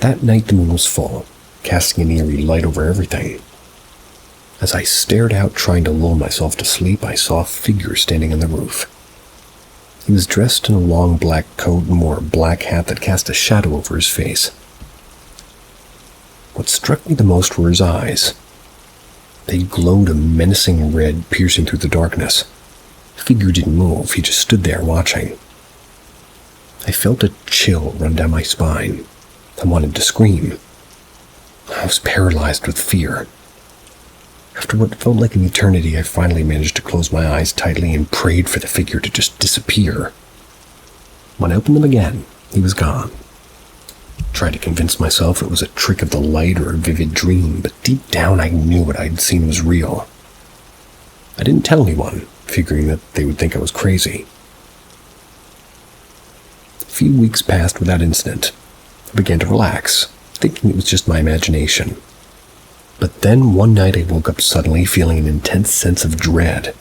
That night the moon was full, casting an eerie light over everything. As I stared out trying to lull myself to sleep, I saw a figure standing on the roof. He was dressed in a long black coat and wore a black hat that cast a shadow over his face. What struck me the most were his eyes. They glowed a menacing red, piercing through the darkness. The figure didn't move, he just stood there watching. I felt a chill run down my spine. I wanted to scream. I was paralyzed with fear. After what felt like an eternity, I finally managed to close my eyes tightly and prayed for the figure to just disappear. When I opened them again, he was gone. I tried to convince myself it was a trick of the light or a vivid dream, but deep down I knew what I'd seen was real. I didn't tell anyone, figuring that they would think I was crazy. A few weeks passed without incident. I began to relax, thinking it was just my imagination. But then one night I woke up suddenly feeling an intense sense of dread.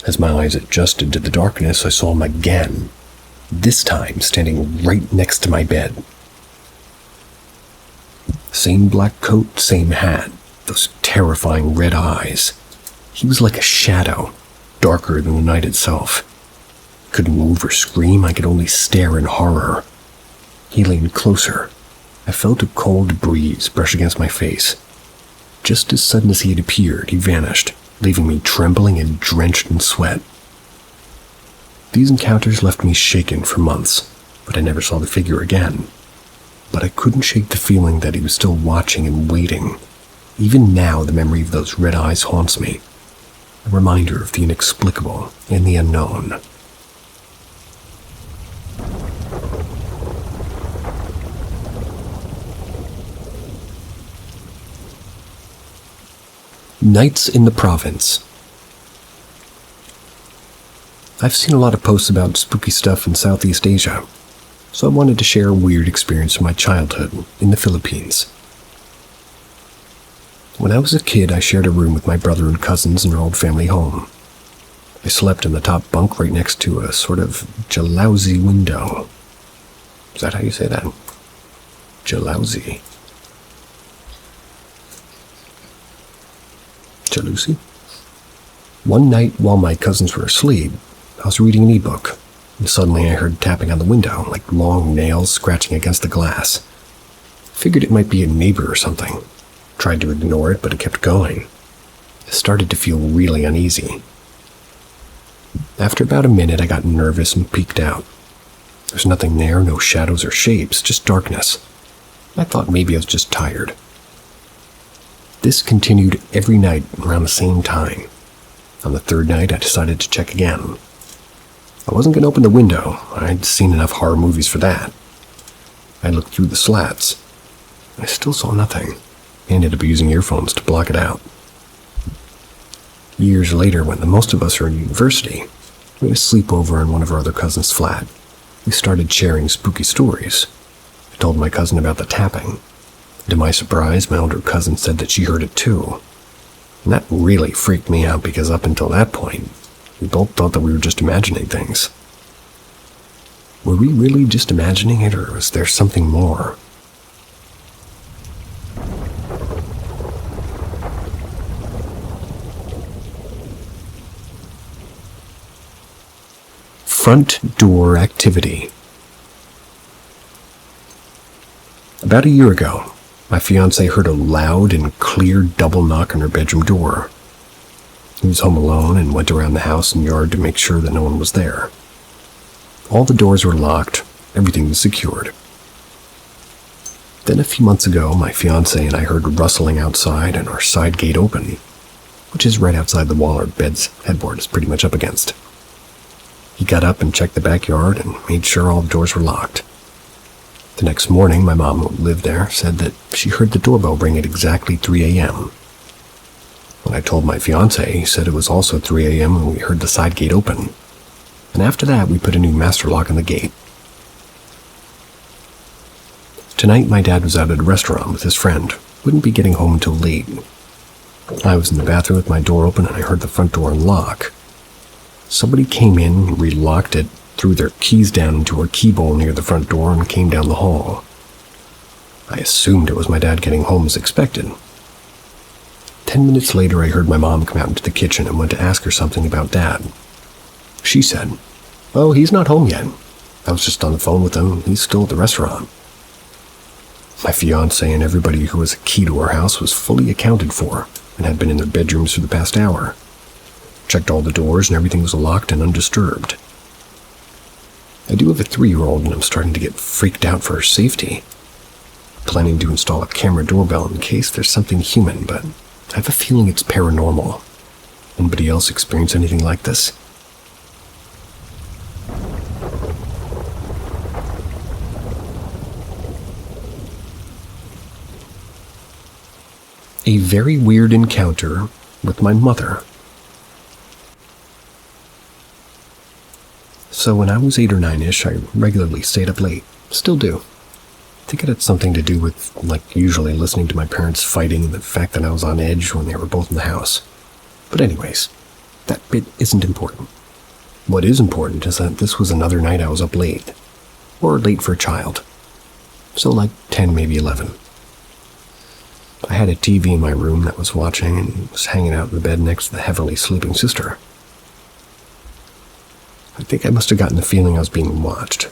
As my eyes adjusted to the darkness, I saw him again, this time standing right next to my bed. Same black coat, same hat, those terrifying red eyes. He was like a shadow, darker than the night itself. Couldn't move or scream, I could only stare in horror. He leaned closer. I felt a cold breeze brush against my face. Just as sudden as he had appeared, he vanished, leaving me trembling and drenched in sweat. These encounters left me shaken for months, but I never saw the figure again. But I couldn't shake the feeling that he was still watching and waiting. Even now, the memory of those red eyes haunts me, a reminder of the inexplicable and the unknown. Nights in the Province. I've seen a lot of posts about spooky stuff in Southeast Asia, so I wanted to share a weird experience from my childhood in the Philippines. When I was a kid, I shared a room with my brother and cousins in our old family home. I slept in the top bunk right next to a sort of jalousie window. Is that how you say that? Jalousie. Jalousie? One night, while my cousins were asleep, I was reading an e-book, and suddenly I heard tapping on the window, like long nails scratching against the glass. Figured it might be a neighbor or something. Tried to ignore it, but it kept going. I started to feel really uneasy. After about a minute, I got nervous and peeked out. There's nothing there, no shadows or shapes, just darkness. I thought maybe I was just tired. This continued every night around the same time. On the third night, I decided to check again. I wasn't going to open the window. I'd seen enough horror movies for that. I looked through the slats. I still saw nothing. I ended up using earphones to block it out. Years later, when the most of us are in university, we had a sleepover in one of our other cousins' flat. We started sharing spooky stories. I told my cousin about the tapping. To my surprise, my older cousin said that she heard it too. And that really freaked me out because up until that point, we both thought that we were just imagining things. Were we really just imagining it, or was there something more? Front door activity. About a year ago, my fiancé heard a loud and clear double knock on her bedroom door. He was home alone and went around the house and yard to make sure that no one was there. All the doors were locked, everything was secured. Then a few months ago, my fiancé and I heard rustling outside and our side gate open, which is right outside the wall our bed's headboard is pretty much up against. He got up and checked the backyard and made sure all the doors were locked. The next morning, my mom, who lived there, said that she heard the doorbell ring at exactly 3 a.m. When I told my fiancé, he said it was also 3 a.m. when we heard the side gate open. And after that, we put a new master lock on the gate. Tonight, my dad was out at a restaurant with his friend. Wouldn't be getting home until late. I was in the bathroom with my door open and I heard the front door unlock. Somebody came in, relocked it, threw their keys down into a key bowl near the front door and came down the hall. I assumed it was my dad getting home as expected. 10 minutes later, I heard my mom come out into the kitchen and went to ask her something about Dad. She said, "Oh, he's not home yet. I was just on the phone with him. He's still at the restaurant." My fiancé and everybody who has a key to our house was fully accounted for and had been in their bedrooms for the past hour. Checked all the doors and everything was locked and undisturbed. I do have a 3-year-old and I'm starting to get freaked out for her safety. Planning to install a camera doorbell in case there's something human, but I have a feeling it's paranormal. Anybody else experience anything like this? A very weird encounter with my mother. So when I was 8 or 9-ish, I regularly stayed up late. Still do. I think it had something to do with, usually listening to my parents fighting and the fact that I was on edge when they were both in the house. But anyways, that bit isn't important. What is important is that this was another night I was up late. Or late for a child. So 10, maybe 11. I had a TV in my room that was watching and was hanging out in the bed next to the heavily sleeping sister. I think I must have gotten the feeling I was being watched.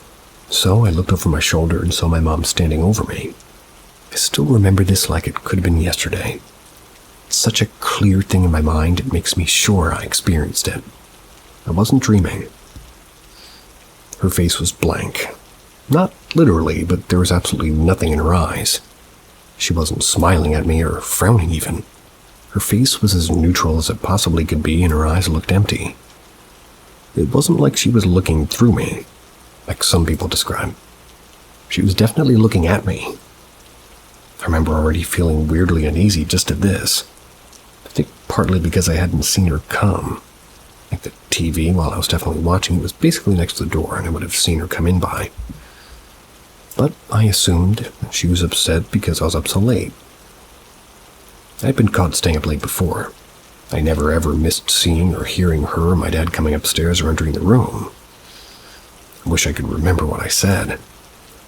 So I looked over my shoulder and saw my mom standing over me. I still remember this like it could have been yesterday. It's such a clear thing in my mind, it makes me sure I experienced it. I wasn't dreaming. Her face was blank. Not literally, but there was absolutely nothing in her eyes. She wasn't smiling at me or frowning even. Her face was as neutral as it possibly could be and her eyes looked empty. It wasn't like she was looking through me, like some people describe. She was definitely looking at me. I remember already feeling weirdly uneasy just at this. I think partly because I hadn't seen her come. The TV, while I was definitely watching, was basically next to the door and I would have seen her come in by. But I assumed she was upset because I was up so late. I'd been caught staying up late before. I never ever missed seeing or hearing her or my dad coming upstairs or entering the room. I wish I could remember what I said,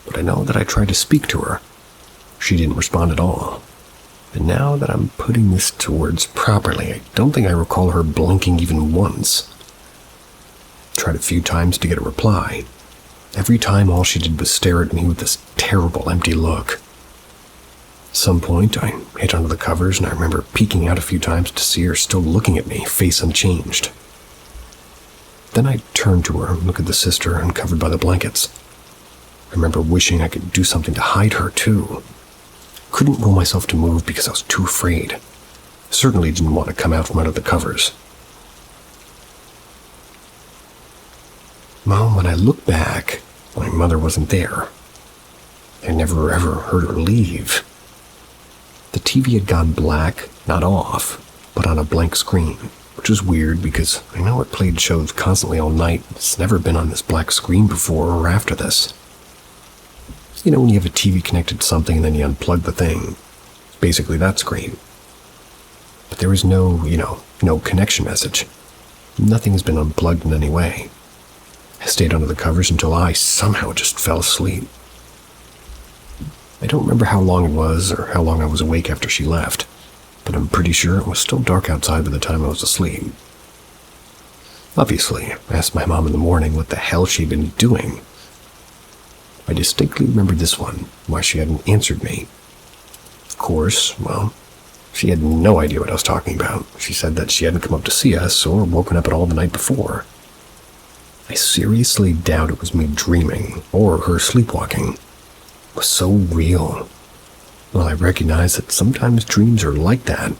but I know that I tried to speak to her. She didn't respond at all. And now that I'm putting this to words properly, I don't think I recall her blinking even once. Tried a few times to get a reply. Every time all she did was stare at me with this terrible empty look. At some point, I hit under the covers, and I remember peeking out a few times to see her still looking at me, face unchanged. Then I turned to her and looked at the sister uncovered by the blankets. I remember wishing I could do something to hide her, too. Couldn't will myself to move because I was too afraid. Certainly didn't want to come out from under the covers. Well, when I look back, my mother wasn't there. I never ever heard her leave. The TV had gone black, not off, but on a blank screen, which was weird because I know it played shows constantly all night. It's never been on this black screen before or after this. You know when you have a TV connected to something and then you unplug the thing? Basically that screen. But there was no connection message. Nothing has been unplugged in any way. I stayed under the covers until I somehow just fell asleep. I don't remember how long it was or how long I was awake after she left, but I'm pretty sure it was still dark outside by the time I was asleep. Obviously, I asked my mom in the morning what the hell she'd been doing. I distinctly remembered this one, why she hadn't answered me. Of course, well, she had no idea what I was talking about. She said that she hadn't come up to see us or woken up at all the night before. I seriously doubt it was me dreaming or her sleepwalking. It was so real. Well, I recognize that sometimes dreams are like that.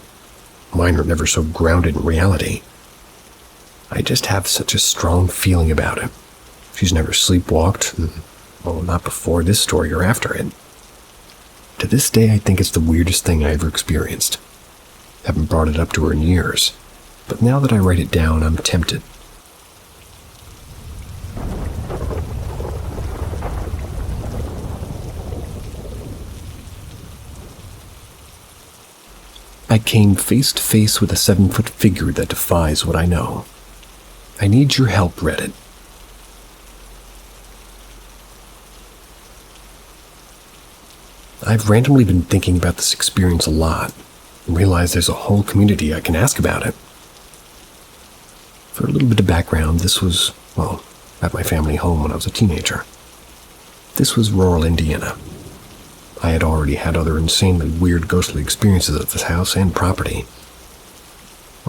Mine are never so grounded in reality. I just have such a strong feeling about it. She's never sleepwalked, and, well, not before this story or after it. To this day, I think it's the weirdest thing I ever experienced. Haven't brought it up to her in years, but now that I write it down, I'm tempted. I came face to face with a 7-foot figure that defies what I know. I need your help, Reddit. I've randomly been thinking about this experience a lot and realized there's a whole community I can ask about it. For a little bit of background, this was, well, at my family home when I was a teenager. This was rural Indiana. I had already had other insanely weird ghostly experiences at this house and property.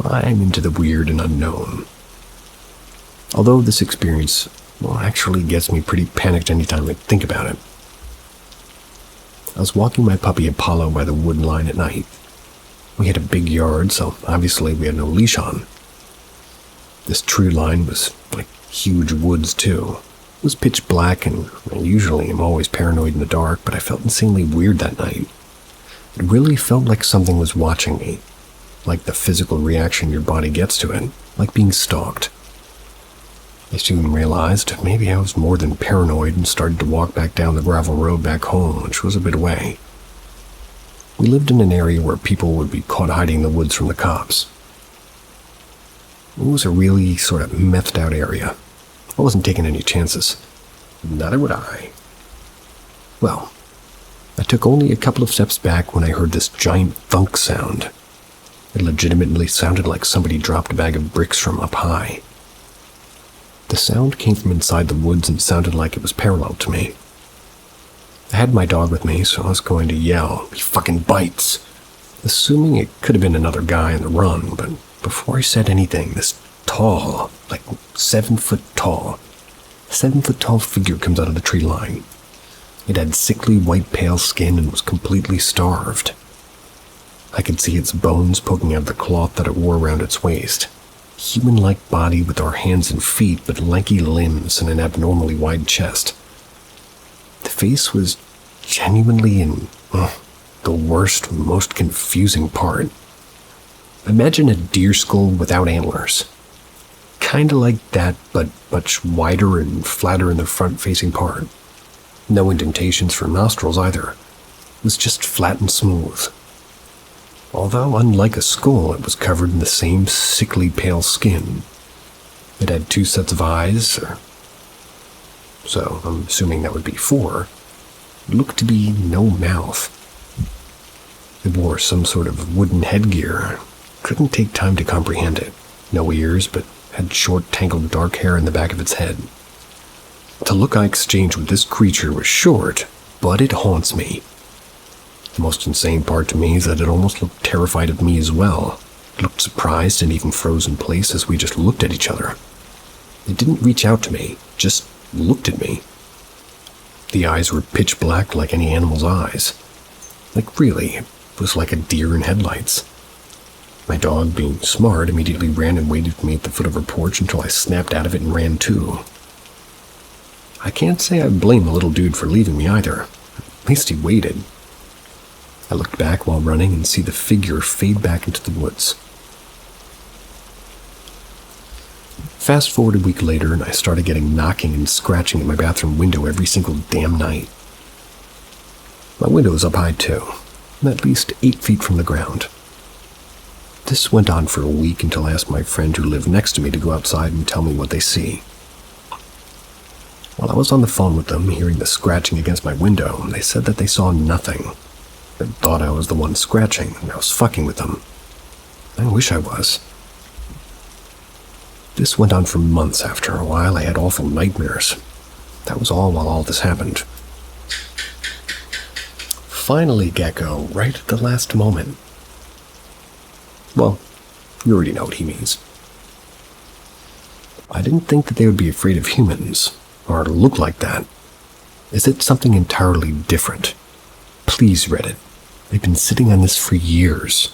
I'm into the weird and unknown. Although this experience, well, actually gets me pretty panicked anytime I think about it. I was walking my puppy Apollo by the wood line at night. We had a big yard, so obviously we had no leash on. This tree line was like huge woods too. It was pitch black, and usually I'm always paranoid in the dark, but I felt insanely weird that night. It really felt like something was watching me, like the physical reaction your body gets to it, like being stalked. I soon realized maybe I was more than paranoid and started to walk back down the gravel road back home, which was a bit away. We lived in an area where people would be caught hiding in the woods from the cops. It was a really sort of methed out area. I wasn't taking any chances. Neither would I. Well, I took only a couple of steps back when I heard this giant thunk sound. It legitimately sounded like somebody dropped a bag of bricks from up high. The sound came from inside the woods and sounded like it was parallel to me. I had my dog with me, so I was going to yell, "He fucking bites!" assuming it could have been another guy on the run, but before I said anything, this tall, like 7-foot tall figure comes out of the tree line. It had sickly white pale skin and was completely starved. I could see its bones poking out of the cloth that it wore around its waist. Human-like body with our hands and feet, but lanky limbs and an abnormally wide chest. The face was genuinely in the worst, most confusing part. Imagine a deer skull without antlers. Kinda like that, but much wider and flatter in the front-facing part. No indentations for nostrils either. It was just flat and smooth. Although, unlike a skull, it was covered in the same sickly pale skin. It had 2 sets of eyes, so I'm assuming that would be 4. It looked to be no mouth. It wore some sort of wooden headgear. Couldn't take time to comprehend it. No ears, but had short, tangled dark hair in the back of its head. The look I exchanged with this creature was short, but it haunts me. The most insane part to me is that it almost looked terrified of me as well. It looked surprised and even froze in place as we just looked at each other. It didn't reach out to me, just looked at me. The eyes were pitch black like any animal's eyes. Like really, it was like a deer in headlights. My dog, being smart, immediately ran and waited for me at the foot of her porch until I snapped out of it and ran too. I can't say I blame the little dude for leaving me either. At least he waited. I looked back while running and see the figure fade back into the woods. Fast forward a week later, and I started getting knocking and scratching at my bathroom window every single damn night. My window is up high too, at least 8 feet from the ground. This went on for a week until I asked my friend who lived next to me to go outside and tell me what they see. While I was on the phone with them, hearing the scratching against my window, they said that they saw nothing. They thought I was the one scratching, and I was fucking with them. I wish I was. This went on for months. After a while, I had awful nightmares. That was all while all this happened. Finally, Gecko, right at the last moment. Well, you already know what he means. I didn't think that they would be afraid of humans, or look like that. Is it something entirely different? Please, Reddit. They've been sitting on this for years.